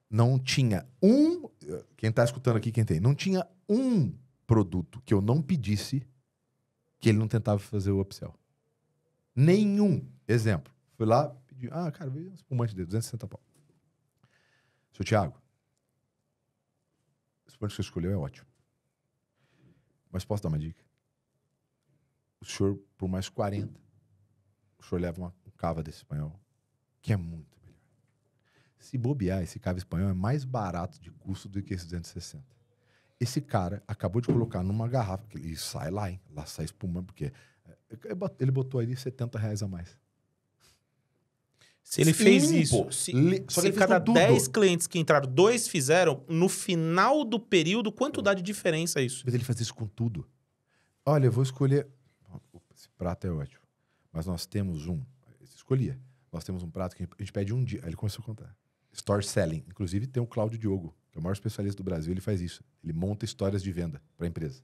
Não tinha quem tá escutando aqui, quem tem, não tinha um produto que eu não pedisse que ele não tentava fazer o upsell. Nenhum. Exemplo. Fui lá, pedi, cara, veio um espumante dele, 260 pau. Seu Thiago, o espumante que você escolheu é ótimo. Mas posso dar uma dica? O senhor, por mais 40, o senhor leva um cava desse espanhol, que é muito melhor. Se bobear, esse cava espanhol é mais barato de custo do que esse 260. Esse cara acabou de colocar numa garrafa, que ele sai lá, hein? Lá sai espumando, porque ele botou ali R$70 a mais. Se ele fez Limpo. isso, Só se que ele fez cada com tudo. 10 clientes que entraram, 2 fizeram, no final do período, quanto dá de diferença isso? Mas ele faz isso com tudo. Olha, eu vou escolher... Esse prato é ótimo. Mas nós temos Você escolhia. Nós temos um prato que a gente pede um dia. Aí ele começou a contar. Store Selling. Inclusive tem o Cláudio Diogo, que é o maior especialista do Brasil. Ele faz isso. Ele monta histórias de venda para a empresa.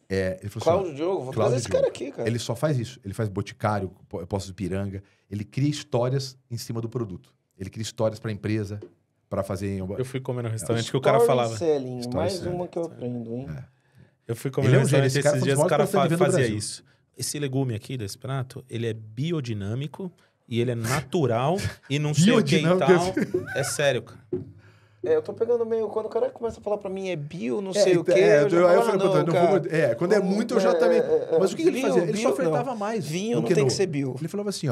Ele falou Cláudio assim, Diogo, vou Cláudio trazer esse Diogo. cara aqui, cara. Ele só faz isso. Ele faz Boticário, Poços de Piranga. Ele cria histórias em cima do produto. Ele cria histórias para a empresa, para fazer... Eu fui comer no restaurante que o cara falava. Selling, mais Storytelling. uma que eu aprendo, hein? Eu fui comer Ele no é um gênio, restaurante esse cara esses foi dias, um dos o cara maiores produtores de venda do fazia Brasil. isso. Esse legume aqui desse prato, ele é biodinâmico e ele é natural e não sei o que e Biodinâmico, tal. É sério, cara. Eu tô pegando meio... Quando o cara começa a falar pra mim é bio, não sei o quê... eu já aí eu falo, falei, não, cara. quando é muito, eu já também... Mas o que ele Bio, fazia? Ele bio, só ofertava não. mais. Vinho do não que tem no- que ser bio. Ele falava assim,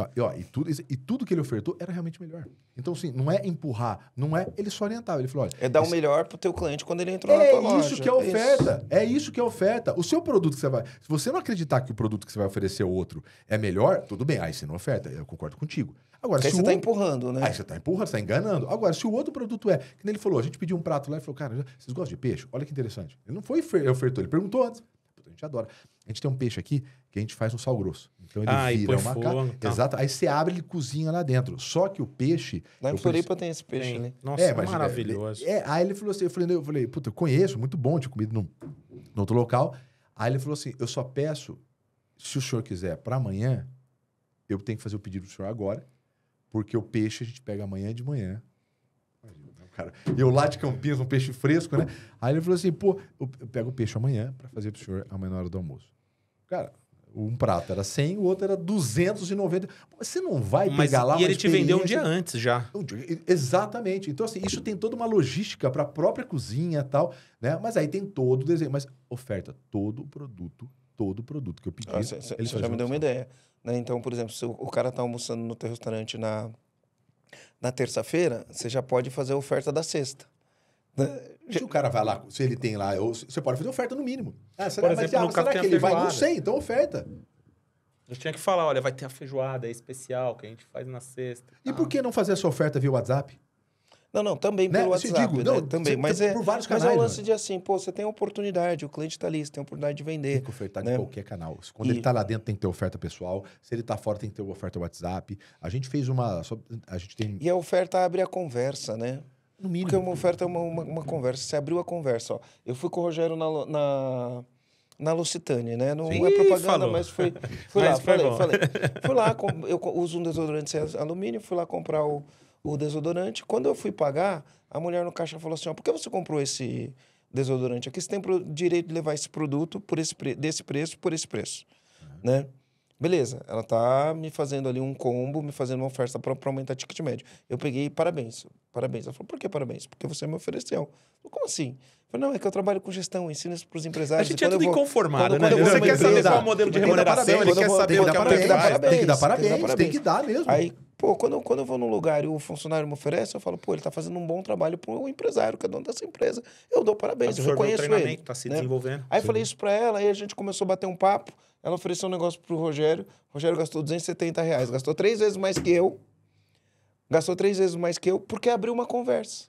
e tudo que ele ofertou era realmente melhor. Então, assim, não é empurrar, não é... Ele só orientava. Ele falou, olha... É dar o melhor pro teu cliente quando ele entrou na tua loja. É isso que é oferta. É isso que é oferta. O seu produto que você vai... Se você não acreditar que o produto que você vai oferecer ao outro é melhor, tudo bem. Aí você não oferta. Eu concordo contigo. Agora, Porque aí se você o tá outro- empurrando, né? Aí você tá empurrando, você tá enganando. Agora, se o outro produto que nem ele falou, a gente pediu um prato lá e falou, cara, vocês gostam de peixe? Olha que interessante. Ele não foi ofertou, ele perguntou antes. Puta, a gente adora. A gente tem um peixe aqui que a gente faz no sal grosso. Então ele E vira põe uma fogo e tal. Exato. Aí você abre, ele cozinha lá dentro. Só que o peixe... Lá em eu Floripa tem esse peixe ali. Nossa, mas, maravilhoso. Aí ele falou assim, eu falei, puta, eu conheço, muito bom, tinha comido no outro local. Aí ele falou assim, eu só peço, se o senhor quiser, para amanhã, eu tenho que fazer o pedido pro senhor agora, porque o peixe a gente pega amanhã de manhã. Imagina, né, cara. Eu lá de Campinas, um peixe fresco, né? Aí ele falou assim, pô, eu pego o peixe amanhã para fazer pro senhor amanhã na hora do almoço. Cara, um prato era 100, o outro era 290. Você não vai Mas, pegar lá e uma ele te vendeu um dia experiência- antes já. Exatamente. Então, assim, isso tem toda uma logística para a própria cozinha e tal, né? Mas aí tem todo o desenho. Mas oferta, todo produto que eu pedi. Você já me deu uma ideia. Né? Então, por exemplo, se o cara tá almoçando no teu restaurante na terça-feira, você já pode fazer a oferta da sexta. Né? Se o cara vai lá, se ele tem lá, você pode fazer oferta no mínimo. Por exemplo, no caso será tem que a ele vai? Não feijoada. sei, então oferta. Eu tinha que falar, olha, vai ter a feijoada especial que a gente faz na sexta. E por que não fazer essa oferta via WhatsApp? Não, também Né? pelo Se WhatsApp, digo, né? não, Também, você- mas por vários mas é canais, o lance né? de assim, pô, você tem a oportunidade, o cliente tá ali, você tem a oportunidade de vender. Tem que ofertar né? de qualquer canal. Quando E- ele tá lá dentro, tem que ter oferta pessoal. Se ele tá fora, tem que ter oferta WhatsApp. A gente fez uma... A gente tem, E a oferta abre a conversa, né? no mínimo... Porque uma oferta é uma conversa. Você abriu a conversa, ó. Eu fui com o Rogério na Lusitânia, né? Não Sim, é propaganda, falou. mas fui Mas lá, foi bom. falei. Fui lá, eu uso um desodorante sem alumínio, fui lá comprar o desodorante. Quando eu fui pagar, a mulher no caixa falou assim, ó, por que você comprou esse desodorante aqui? Você tem direito de levar esse produto por desse preço, por esse preço, né? Beleza, ela tá me fazendo ali um combo, me fazendo uma oferta para aumentar o ticket médio. Eu peguei, parabéns. Ela falou, por que parabéns? Porque você me ofereceu. Eu falei, como assim? Eu falei, não, é que eu trabalho com gestão, ensino isso para os A empresários. gente e é quando tudo eu vou- inconformado, quando- né? quando eu vou Você numa quer saber empresa- qual é o modelo de tem que dar remuneração, parabéns, ele quer quando eu vou- saber tem o que que dar a empresa parabéns, faz. Tem que dar parabéns, tem que dar tem que dar mesmo. Aí, pô, quando eu vou num lugar e o funcionário me oferece, eu falo, pô, ele tá fazendo um bom trabalho pro empresário, que é dono dessa empresa. Eu dou parabéns, eu Absorveu o reconheço treinamento, ele. tá se né? desenvolvendo. Aí eu falei isso pra ela, aí a gente começou a bater um papo. Ela ofereceu um negócio pro Rogério. O Rogério gastou R$ 270. Gastou 3 vezes mais que eu. Porque abriu uma conversa.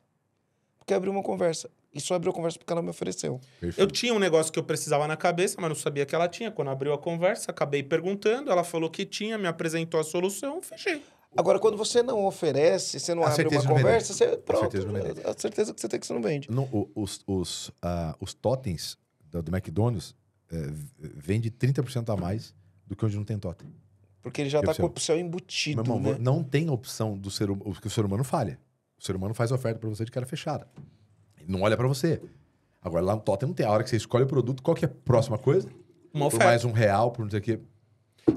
E só abriu a conversa porque ela me ofereceu. Eu tinha um negócio que eu precisava na cabeça, mas não sabia que ela tinha. Quando abriu a conversa, acabei perguntando, ela falou que tinha, me apresentou a solução, fechei. Agora, quando você não oferece, você não A abre certeza uma de não conversa, você... Pronto. certeza de não vender. A certeza que você tem que você não vende. Não, os totens do McDonald's vende 30% a mais do que onde não tem totem. Porque ele já tá com Percebo. o opção embutido, Meu irmão, né? não tem opção do ser humano, que o ser humano falha. O ser humano faz oferta pra você de cara fechada. Ele não olha pra você. Agora, lá no totem não tem. A hora que você escolhe o produto, qual que é a próxima coisa? Uma Por oferta. mais R$1, por não sei o quê.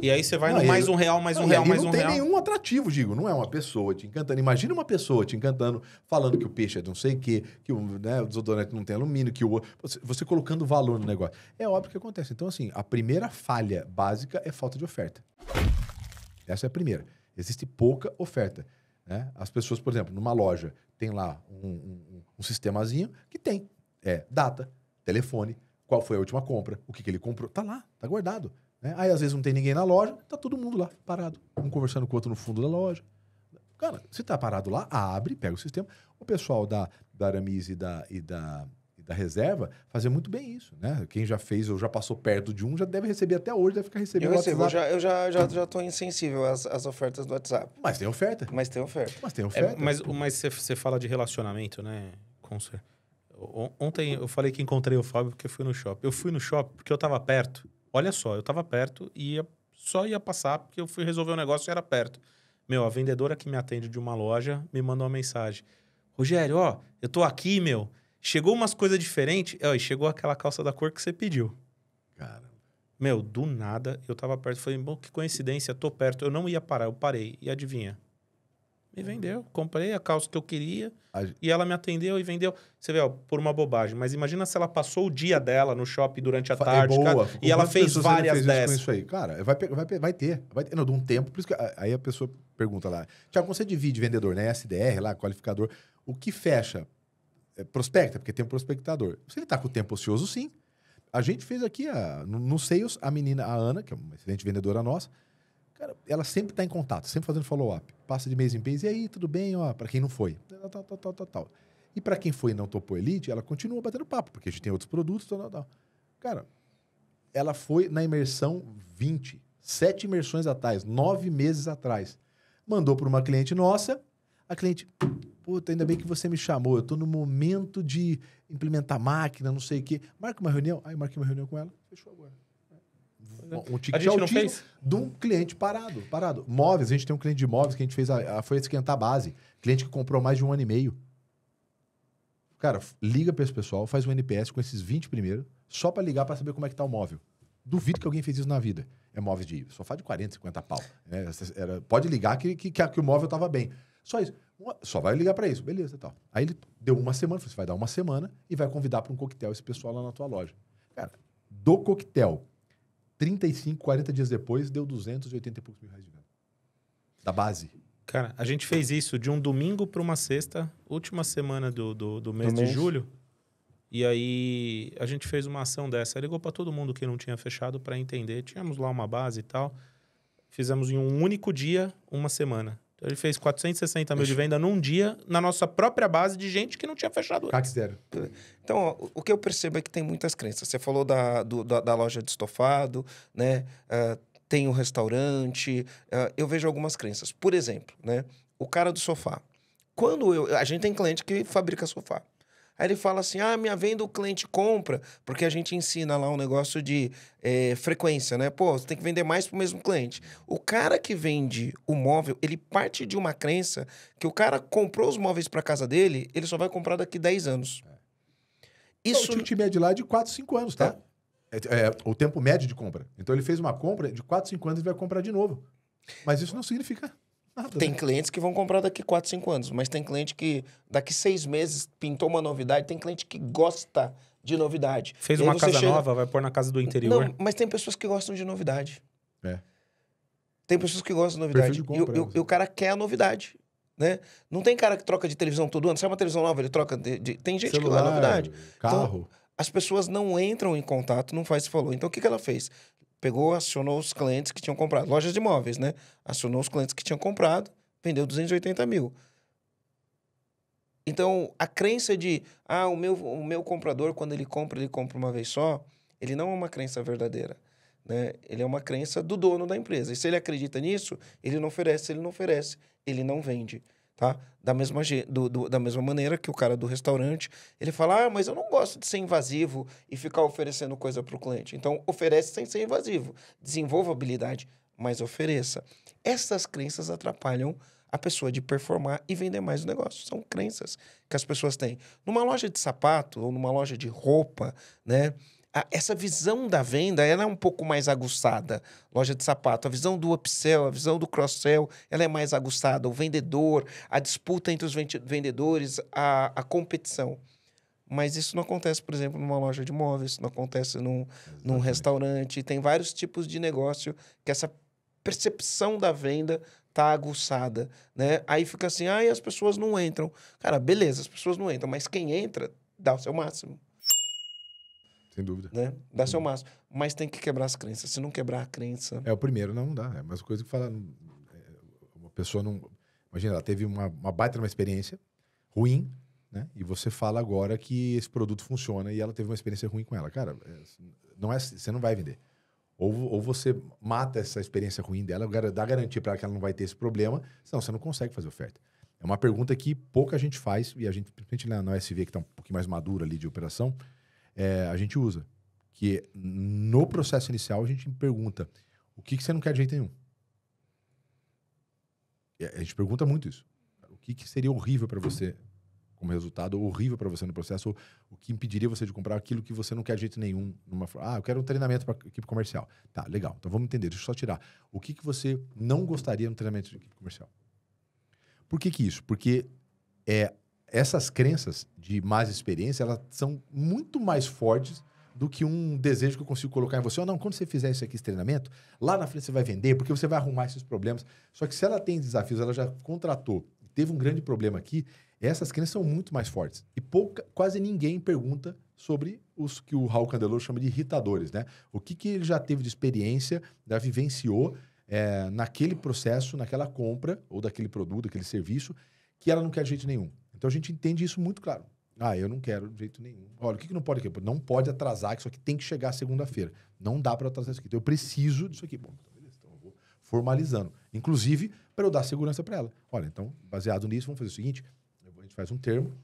E aí você vai Não, no e mais ele- R$1, mais Não, um e real, ali mais não um tem real. nenhum atrativo, digo. Não é uma pessoa te encantando. Imagina uma pessoa te encantando, falando que o peixe é de não sei o quê, que o desodorante não tem alumínio, que o... Você colocando valor no negócio. É óbvio que acontece. Então, assim, a primeira falha básica é falta de oferta. Essa é a primeira. Existe pouca oferta. Né? As pessoas, por exemplo, numa loja, tem lá um sistemazinho que tem data, telefone, qual foi a última compra, o que ele comprou. Tá lá, tá guardado. Né? Aí, às vezes, não tem ninguém na loja, tá todo mundo lá, parado. Um conversando com o outro no fundo da loja. Cara, se tá parado lá, abre, pega o sistema. O pessoal da Aramis e da reserva fazia muito bem isso, né? Quem já fez ou já passou perto de um já deve receber até hoje, deve ficar recebendo Eu recebo, WhatsApp. eu já tô insensível às ofertas do WhatsApp. Mas tem oferta. Mas tem oferta. Mas tem oferta. Mas você fala de relacionamento, né? Ontem eu falei que encontrei o Fábio porque fui no shopping. Eu fui no shopping porque eu tava perto. Olha só, eu tava perto e só ia passar porque eu fui resolver um negócio e era perto. Meu, a vendedora que me atende de uma loja me mandou uma mensagem. Rogério, ó, eu tô aqui, meu. Chegou umas coisas diferentes. E chegou aquela calça da cor que você pediu. Cara, Meu, do nada, eu tava perto. Falei, bom, que coincidência, tô perto. Eu não ia parar, eu parei. E adivinha? Me vendeu. Comprei a calça que eu queria. E ela me atendeu e vendeu. Você vê, ó, por uma bobagem. Mas imagina se ela passou o dia dela no shopping durante a tarde. boa. E ela Quantas fez pessoas você várias fez isso com dessas. isso aí? Cara, vai ter. Não, de um tempo. Por isso que aí a pessoa pergunta lá. Tiago, quando você divide vendedor, né? SDR lá, qualificador. O que fecha? Prospecta, porque tem um prospectador. Se ele tá com o tempo ocioso, sim. A gente fez aqui no Sales, a menina, a Ana, que é uma excelente vendedora nossa, cara, ela sempre tá em contato, sempre fazendo follow-up. Passa de mês em mês, e aí, tudo bem? Ó, pra quem não foi. Tal. E pra quem foi e não topou Elite, ela continua batendo papo, porque a gente tem outros produtos, tal. Cara, ela foi na imersão 7 imersões atrás, 9 meses atrás. Mandou para uma cliente nossa, a cliente... Puta, ainda bem que você me chamou. Eu tô no momento de implementar máquina, não sei o quê. Marca uma reunião. Aí eu marquei uma reunião com ela. Fechou agora. Um A ticket gente não altíssimo fez? de um cliente parado. Móveis, a gente tem um cliente de móveis que a gente fez, foi esquentar a base. Cliente que comprou mais de 1 ano e meio. Cara, liga para esse pessoal, faz um NPS com esses 20 primeiro, só para ligar para saber como é que tá o móvel. Duvido que alguém fez isso na vida. É móveis de sofá de 40, 50 pau. Pode ligar que o móvel tava bem. Só isso. Só vai ligar para isso. Beleza, tal. Aí ele deu uma semana, você vai dar uma semana e vai convidar para um coquetel esse pessoal lá na tua loja. Cara, do coquetel, 35, 40 dias depois, deu 280 e poucos mil reais de venda. Da base. Cara, a gente fez isso de um domingo para uma sexta, última semana do mês de julho. E aí a gente fez uma ação dessa. Ligou para todo mundo que não tinha fechado para entender. Tínhamos lá uma base e tal. Fizemos em um único dia, uma semana. Então, ele fez 460 mil de venda num dia na nossa própria base de gente que não tinha fechado. CAC zero. Então, ó, o que eu percebo é que tem muitas crenças. Você falou da loja de estofado, né? Tem o restaurante. Eu vejo algumas crenças. Por exemplo, né? O cara do sofá. A gente tem cliente que fabrica sofá. Aí ele fala assim, minha venda o cliente compra, porque a gente ensina lá um negócio de frequência, né? Pô, você tem que vender mais pro mesmo cliente. O cara que vende o móvel, ele parte de uma crença que o cara comprou os móveis para casa dele, ele só vai comprar daqui 10 anos. Isso... O ticket médio lá é de 4, 5 anos, tá? O tempo médio de compra. Então ele fez uma compra, de 4, 5 anos ele vai comprar de novo. Mas isso não significa nada. Tem clientes que vão comprar daqui 4, 5 anos, mas tem cliente que daqui 6 meses pintou uma novidade, tem cliente que gosta de novidade. Fez uma casa nova, vai pôr na casa do interior. Não, mas tem pessoas que gostam de novidade. É. Tem pessoas que gostam de novidade. E o cara quer a novidade. Né? Não tem cara que troca de televisão todo ano. Sai uma televisão nova, ele troca Tem gente celular, que gosta de novidade. Carro. Então, as pessoas não entram em contato, não faz o que falou. Então, o que ela fez? Pegou, acionou os clientes que tinham comprado. Lojas de imóveis, né? Acionou os clientes que tinham comprado, vendeu 280 mil. Então, a crença de... o meu comprador, quando ele compra uma vez só, ele não é uma crença verdadeira. Né? Ele é uma crença do dono da empresa. E se ele acredita nisso, ele não oferece. Se ele não oferece, ele não vende. Tá? Da mesma maneira que o cara do restaurante, ele fala, mas eu não gosto de ser invasivo e ficar oferecendo coisa para o cliente. Então, oferece sem ser invasivo. Desenvolva habilidade, mas ofereça. Essas crenças atrapalham a pessoa de performar e vender mais o negócio. São crenças que as pessoas têm. Numa loja de sapato ou numa loja de roupa, né? Essa visão da venda, ela é um pouco mais aguçada. Loja de sapato, a visão do upsell, a visão do cross-sell, ela é mais aguçada. O vendedor, a disputa entre os vendedores, a competição. Mas isso não acontece, por exemplo, numa loja de móveis, não acontece num restaurante. Tem vários tipos de negócio que essa percepção da venda tá aguçada, né? Aí fica assim, as pessoas não entram. Cara, beleza, as pessoas não entram, mas quem entra, dá o seu máximo. Sem dúvida. Né? Dá seu máximo. Mas tem que quebrar as crenças. Se não quebrar a crença... O primeiro não dá. É a mesma coisa que falar... Uma pessoa não... Imagina, ela teve uma baita uma experiência ruim, né? E você fala agora que esse produto funciona e ela teve uma experiência ruim com ela. Cara, você não vai vender. Ou você mata essa experiência ruim dela, dá garantia para ela que ela não vai ter esse problema, senão você não consegue fazer oferta. É uma pergunta que pouca gente faz, e a gente, principalmente na SV, que está um pouquinho mais madura ali de operação, a gente usa. Que no processo inicial a gente pergunta, o que você não quer de jeito nenhum? A gente pergunta muito isso. O que seria horrível para você como resultado, ou horrível para você no processo, ou o que impediria você de comprar aquilo que você não quer de jeito nenhum. Eu quero um treinamento para equipe comercial. Tá, legal. Então vamos entender. Deixa eu só tirar. O que você não gostaria no treinamento de equipe comercial? Por que isso? Porque essas crenças de mais experiência, elas são muito mais fortes do que um desejo que eu consigo colocar em você. Ou não, quando você fizer isso aqui, esse treinamento, lá na frente você vai vender, porque você vai arrumar esses problemas. Só que se ela tem desafios, ela já contratou, teve um grande problema aqui, essas crenças são muito mais fortes. E quase ninguém pergunta sobre os que o Raul Candeloro chama de irritadores, né? O que ele já teve de experiência, já vivenciou naquele processo, naquela compra, ou daquele produto, daquele serviço, que ela não quer de jeito nenhum. Então a gente entende isso muito claro. Eu não quero de jeito nenhum. Olha, o que não pode aqui? Não pode atrasar, que isso aqui tem que chegar segunda-feira. Não dá para atrasar isso aqui. Então eu preciso disso aqui. Bom, então beleza. Então eu vou formalizando. Inclusive, para eu dar segurança para ela. Olha, então, baseado nisso, vamos fazer o seguinte: a gente faz um termo,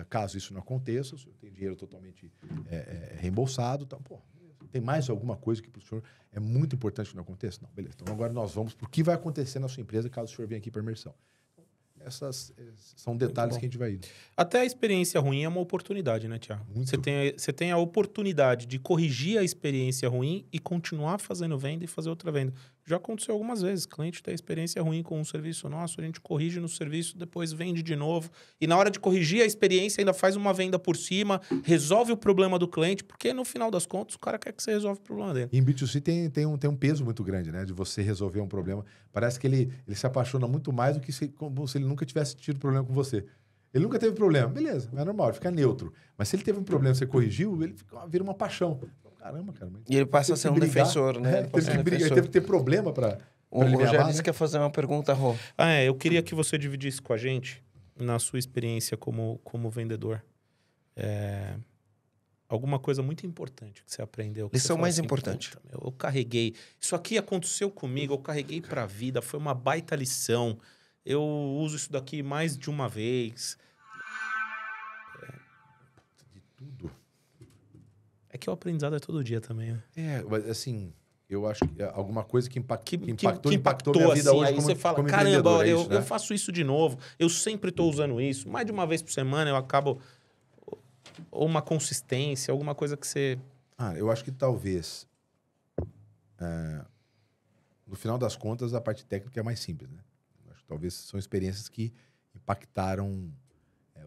caso isso não aconteça, eu tenho dinheiro totalmente reembolsado. Então, tem mais alguma coisa que para o senhor é muito importante que não aconteça? Não, beleza. Então agora nós vamos para o que vai acontecer na sua empresa caso o senhor venha aqui para a imersão. Essas são detalhes que a gente vai indo. Até a experiência ruim é uma oportunidade, né, Thiago? Você tem a oportunidade de corrigir a experiência ruim e continuar fazendo venda e fazer outra venda. Já aconteceu algumas vezes. Cliente tem experiência ruim com um serviço nosso, a gente corrige no serviço, depois vende de novo. E na hora de corrigir a experiência, ainda faz uma venda por cima, resolve o problema do cliente, porque no final das contas, o cara quer que você resolva o problema dele. Em B2C tem um peso muito grande, né? De você resolver um problema. Parece que ele se apaixona muito mais do que como se ele nunca tivesse tido problema com você. Ele nunca teve problema. Beleza, é normal, ele fica neutro. Mas se ele teve um problema, você corrigiu, ele vira uma paixão. Caramba, cara. E ele passa a ser um defensor, né? Ele teve que ter problema para... O Pra ele me Rogério amar, disse né? que quer fazer uma pergunta, Rô. Eu queria que você dividisse com a gente, na sua experiência como vendedor, alguma coisa muito importante que você aprendeu. Que Lição você fala mais assim, importante. "Puta, meu, eu carreguei. Isso aqui aconteceu comigo, eu carreguei pra vida, foi uma baita lição. Eu uso isso daqui mais de uma vez." De tudo. É que o aprendizado é todo dia também, né? Mas assim, eu acho que alguma coisa que impactou impactou minha vida assim, hoje aí como, você fala, como caramba, empreendedor, é eu, isso, né? eu faço isso de novo, eu sempre estou usando isso, mais de uma vez por semana eu acabo... Ou uma consistência, alguma coisa que você... Eu acho que talvez, no final das contas, a parte técnica é mais simples, né? Eu acho que talvez são experiências que impactaram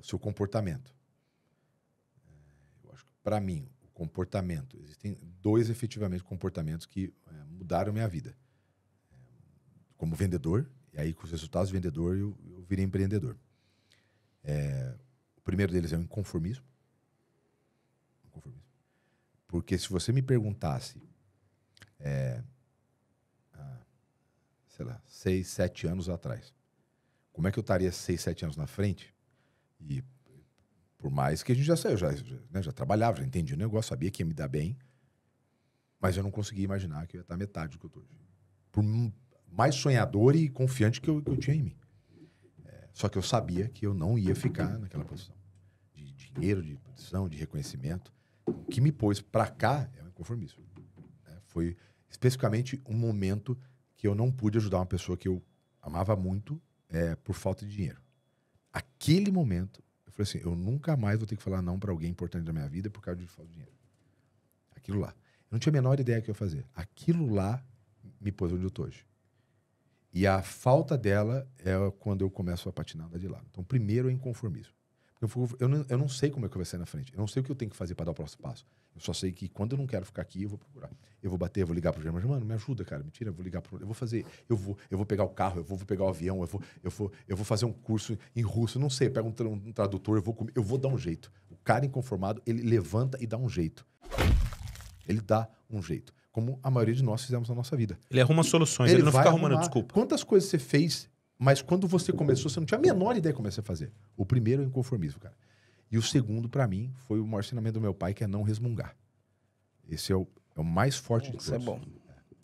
o seu comportamento. Eu acho que, para mim, o comportamento... Existem 2, efetivamente, comportamentos que mudaram minha vida. Como vendedor, e aí com os resultados de vendedor, eu virei empreendedor. O primeiro deles é o inconformismo. Porque se você me perguntasse, sei lá, 6, 7 anos atrás, como é que eu estaria 6, 7 anos na frente? E por mais que a gente já saiu, já trabalhava, já entendia o negócio, sabia que ia me dar bem, mas eu não conseguia imaginar que eu ia estar metade do que eu estou hoje. Por mais sonhador e confiante que eu tinha em mim. Só que eu sabia que eu não ia ficar naquela posição de dinheiro, de posição, de reconhecimento. O que me pôs para cá é o inconformismo. Foi especificamente um momento que eu não pude ajudar uma pessoa que eu amava muito por falta de dinheiro. Aquele momento, eu falei assim, eu nunca mais vou ter que falar não para alguém importante da minha vida por causa de falta de dinheiro. Aquilo lá. Eu não tinha a menor ideia do que eu ia fazer. Aquilo lá me pôs onde eu estou hoje. E a falta dela é quando eu começo a patinar de lado. Então, primeiro é o inconformismo. Eu não sei como é que vai ser na frente. Eu não sei o que eu tenho que fazer para dar o próximo passo. Eu só sei que quando eu não quero ficar aqui, eu vou procurar. Eu vou bater, eu vou ligar pro Germano. Mano, me ajuda, cara. Mentira, eu vou ligar pro... Eu vou fazer... Eu vou pegar o carro, eu vou pegar o avião, eu vou fazer um curso em russo. Não sei, eu pego um tradutor, eu vou dar um jeito. O cara inconformado, ele levanta e dá um jeito. Ele dá um jeito. Como a maioria de nós fizemos na nossa vida. Ele arruma soluções, ele não fica arrumando desculpa. Quantas coisas você fez... Mas quando você começou, você não tinha a menor ideia de como você ia fazer. O primeiro é o inconformismo, cara. E o segundo, para mim, foi o maior ensinamento do meu pai, que é não resmungar. Esse é o mais forte de todos. Isso é bom.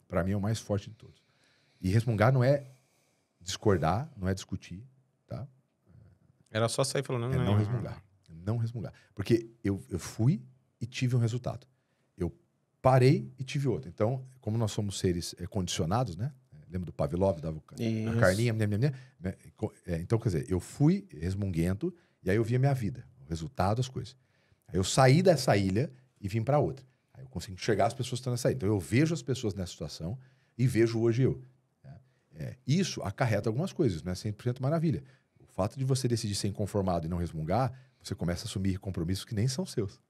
Para mim, é o mais forte de todos. E resmungar não é discordar, não é discutir, tá? Era só sair falando... Não resmungar. Não resmungar. Porque eu fui e tive um resultado. Eu parei e tive outro. Então, como nós somos seres condicionados, né? Lembra do Pavlov, dava a carninha, né? Então, quer dizer, eu fui resmunguento e aí eu via minha vida, o resultado, as coisas. Aí eu saí dessa ilha e vim para outra. Aí eu consigo enxergar as pessoas que estão nessa ilha. Então eu vejo as pessoas nessa situação e vejo hoje eu. Isso acarreta algumas coisas, não é 100% maravilha. O fato de você decidir ser inconformado e não resmungar, você começa a assumir compromissos que nem são seus.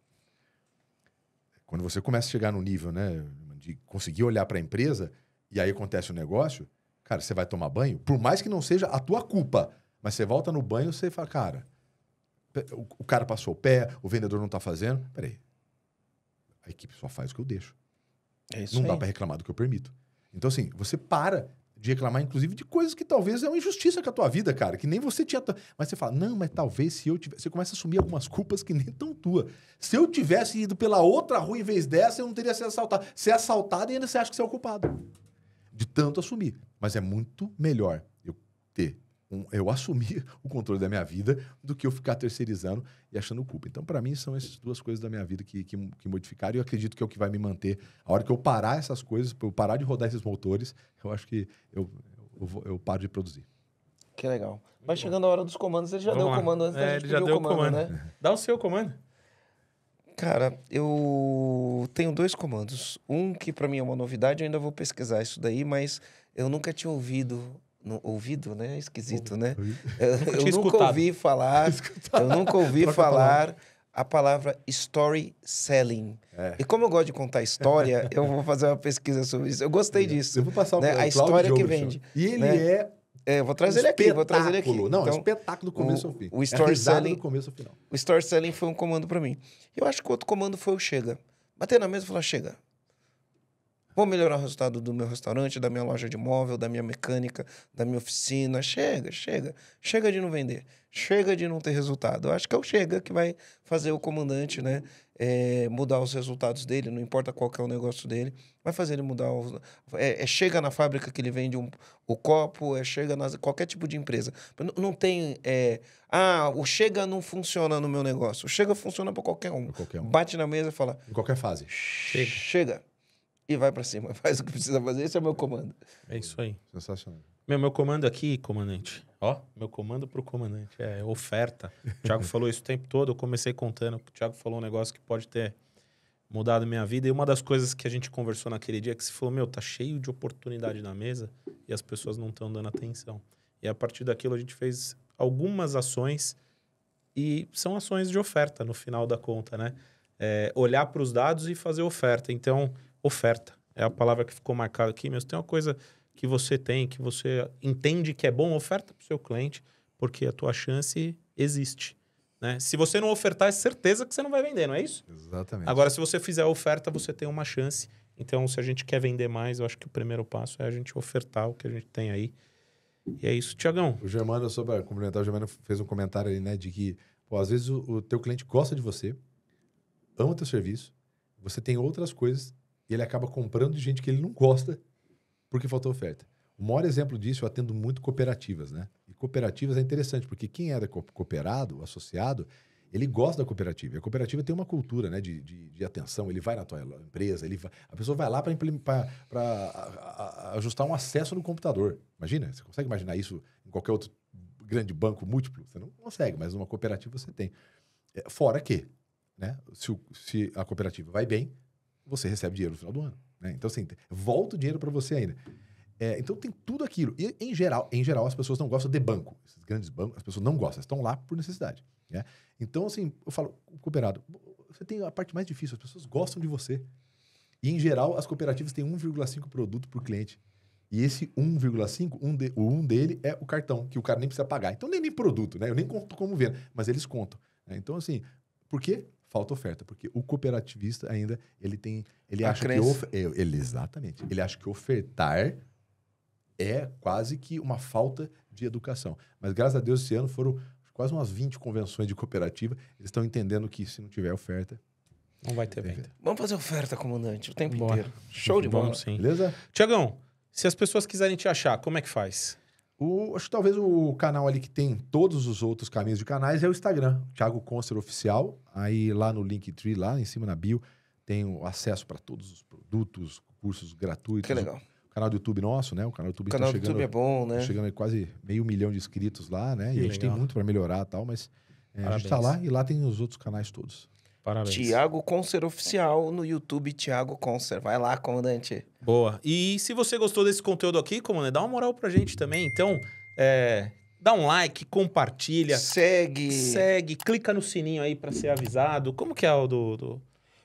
Quando você começa a chegar no nível, né, de conseguir olhar para a empresa... E aí acontece o negócio, cara, você vai tomar banho, por mais que não seja a tua culpa, mas você volta no banho e você fala, cara, o cara passou o pé, o vendedor não tá fazendo, peraí, a equipe só faz o que eu deixo. É isso não aí. dá para reclamar do que eu permito. Então assim, você para de reclamar, inclusive, de coisas que talvez é uma injustiça com a tua vida, cara, que nem você tinha... Mas você fala, não, mas talvez se eu tivesse... Você começa a assumir algumas culpas que nem tão tua. Se eu tivesse ido pela outra rua em vez dessa, eu não teria sido assaltado. Ser assaltado e ainda você acha que você é o culpado. De tanto assumir. Mas é muito melhor eu assumir o controle da minha vida do que eu ficar terceirizando e achando culpa. Então, para mim, são essas 2 coisas da minha vida que modificaram e eu acredito que é o que vai me manter. A hora que eu parar essas coisas, eu parar de rodar esses motores, eu acho que eu paro de produzir. Que legal. Vai chegando a hora dos comandos. Ele já deu o comando antes da gente ele já pedir deu o comando, né? Dá o seu comando. Cara, eu tenho 2 comandos. Um que para mim é uma novidade, eu ainda vou pesquisar isso daí, mas eu nunca tinha ouvido, né? Esquisito, né? Eu nunca ouvi falar, eu nunca ouvi falar a palavra story selling. E como eu gosto de contar história, eu vou fazer uma pesquisa sobre isso. Eu gostei disso. Eu vou passar né? A história que vende. E ele né? Eu vou trazer ele aqui, Não, então, espetáculo do começo ao fim. O story selling, do começo ao final. O story selling foi um comando para mim. Eu acho que o outro comando foi o chega. Bater na mesa e falar, chega. Vou melhorar o resultado do meu restaurante, da minha loja de móvel, da minha mecânica, da minha oficina. Chega, chega. Chega de não vender. Chega de não ter resultado. Eu acho que é o Chega que vai fazer o comandante, né? Mudar os resultados dele, não importa qual que é o negócio dele, vai fazer ele mudar. Chega na fábrica que ele vende o copo, chega qualquer tipo de empresa. Não tem. O Chega não funciona no meu negócio. O Chega funciona para qualquer um. Bate na mesa e fala. Em qualquer fase. Chega. E vai pra cima, faz o que precisa fazer. Esse é o meu comando. É isso aí. Sensacional. Meu comando aqui, comandante. Ó, meu comando pro comandante. É oferta. O Thiago falou isso o tempo todo. Eu comecei contando. O Thiago falou um negócio que pode ter mudado a minha vida. E uma das coisas que a gente conversou naquele dia, que você falou, tá cheio de oportunidade na mesa e as pessoas não estão dando atenção. E a partir daquilo a gente fez algumas ações e são ações de oferta no final da conta, né? Olhar para os dados e fazer oferta. Então, oferta é a palavra que ficou marcada aqui, mas tem uma coisa que você tem, que você entende que é bom, oferta para o seu cliente, porque a tua chance existe, né? Se você não ofertar, é certeza que você não vai vender, não é isso? Exatamente. Agora, se você fizer a oferta, você tem uma chance. Então, se a gente quer vender mais, eu acho que o primeiro passo é a gente ofertar o que a gente tem aí. E é isso. Tiagão. O Germano, sobre complementar, o Germano fez um comentário ali, né, de que, às vezes o teu cliente gosta de você, ama o teu serviço, você tem outras coisas e ele acaba comprando de gente que ele não gosta porque faltou oferta. O maior exemplo disso, eu atendo muito cooperativas, né? E cooperativas é interessante, porque quem é cooperado, associado, ele gosta da cooperativa. E a cooperativa tem uma cultura, né, de atenção. Ele vai na tua empresa, a pessoa vai lá para ajustar um acesso no computador. Imagina, você consegue imaginar isso em qualquer outro grande banco múltiplo? Você não consegue, mas numa cooperativa você tem. Fora que, né, se a cooperativa vai bem, você recebe dinheiro no final do ano. Né? Então, assim, volta o dinheiro para você ainda. Então, tem tudo aquilo. E, em geral, as pessoas não gostam de banco. Esses grandes bancos, as pessoas não gostam. Estão lá por necessidade. Né? Então, assim, eu falo, cooperado, você tem a parte mais difícil. As pessoas gostam de você. E, em geral, as cooperativas têm 1,5 produto por cliente. E esse 1,5, um dele é o cartão, que o cara nem precisa pagar. Então, nem produto, né? Eu nem conto como venda, mas eles contam. Né? Então, assim, por quê? Falta oferta, porque o cooperativista ainda, ele acha exatamente, ele acha que ofertar é quase que uma falta de educação. Mas graças a Deus esse ano foram quase umas 20 convenções de cooperativa, eles estão entendendo que se não tiver oferta, não vai ter venda. Vamos fazer oferta, comandante, o tempo inteiro. Show de bola. Sim. Beleza? Tiagão, se as pessoas quiserem te achar, como é que faz? Acho que talvez o canal ali que tem todos os outros caminhos de canais é o Instagram, Thiago Concer Oficial. Aí lá no Linktree, lá em cima na bio, tem o acesso para todos os produtos, cursos gratuitos. Que legal. O canal do YouTube nosso, né? O canal do YouTube, do YouTube é bom, né? Tá chegando a quase 500 mil de inscritos lá, né? E a gente tem muito para melhorar e tal, mas a gente tá lá e lá tem os outros canais todos. Parabéns. Thiago Concer Oficial no YouTube, Thiago Concer. Vai lá, comandante. Boa. E se você gostou desse conteúdo aqui, comandante, dá uma moral pra gente também. Então, dá um like, compartilha. Segue, clica no sininho aí pra ser avisado. Como que é o do...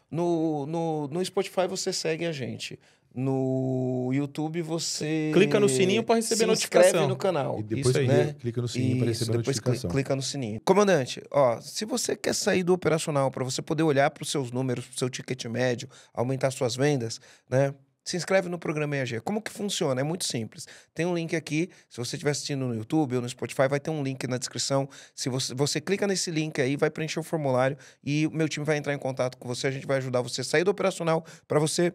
No Spotify você segue a gente. No YouTube você... clica no sininho para receber notificação. Se inscreve no canal. E depois clica no sininho para receber notificação. Clica no sininho. Comandante, se você quer sair do operacional para você poder olhar para os seus números, para o seu ticket médio, aumentar suas vendas, né? Se inscreve no programa EAG. Como que funciona? É muito simples. Tem um link aqui. Se você estiver assistindo no YouTube ou no Spotify, vai ter um link na descrição. Se você clica nesse link aí, vai preencher o formulário e o meu time vai entrar em contato com você. A gente vai ajudar você a sair do operacional para você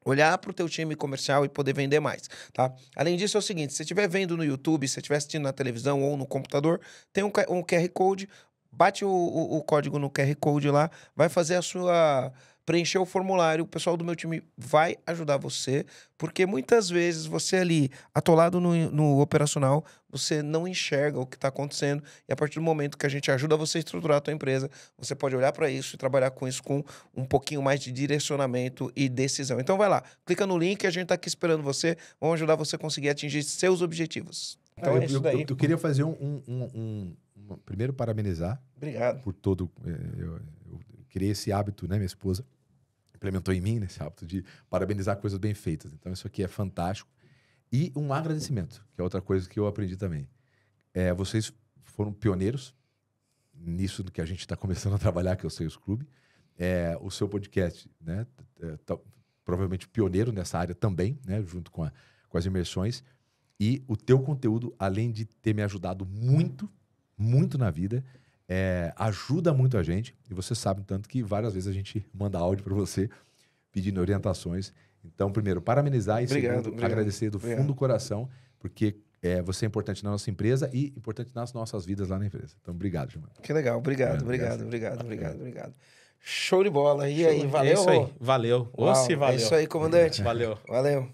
olhar para o teu time comercial e poder vender mais, tá? Além disso, é o seguinte, se você estiver vendo no YouTube, se você estiver assistindo na televisão ou no computador, tem um QR Code, bate o código no QR Code lá, vai fazer preencher o formulário, o pessoal do meu time vai ajudar você, porque muitas vezes você ali, atolado no operacional, você não enxerga o que está acontecendo, e a partir do momento que a gente ajuda você a estruturar a tua empresa, você pode olhar para isso e trabalhar com isso com um pouquinho mais de direcionamento e decisão. Então vai lá, clica no link, a gente está aqui esperando você, vamos ajudar você a conseguir atingir seus objetivos. Então é isso daí. Eu queria fazer primeiro parabenizar. Obrigado. Por todo... Eu criei esse hábito, né, minha esposa implementou em mim, nesse hábito de parabenizar coisas bem feitas. Então, isso aqui é fantástico. E um agradecimento, que é outra coisa que eu aprendi também. Vocês foram pioneiros nisso do que a gente está começando a trabalhar, que é o Sales Club. O seu podcast, né? provavelmente pioneiro nessa área também, né? Junto com as imersões. E o teu conteúdo, além de ter me ajudado muito, muito na vida, ajuda muito a gente. E você sabe, tanto que várias vezes a gente manda áudio para você pedindo orientações. Então, primeiro, parabenizar e segundo, agradecer do fundo do coração, porque você é importante na nossa empresa e importante nas nossas vidas lá na empresa. Então, obrigado, Gilmar. Que legal. Obrigado. Show de bola. E aí, valeu? É isso aí. Valeu. Uau, valeu. É isso aí, comandante. Valeu. Valeu.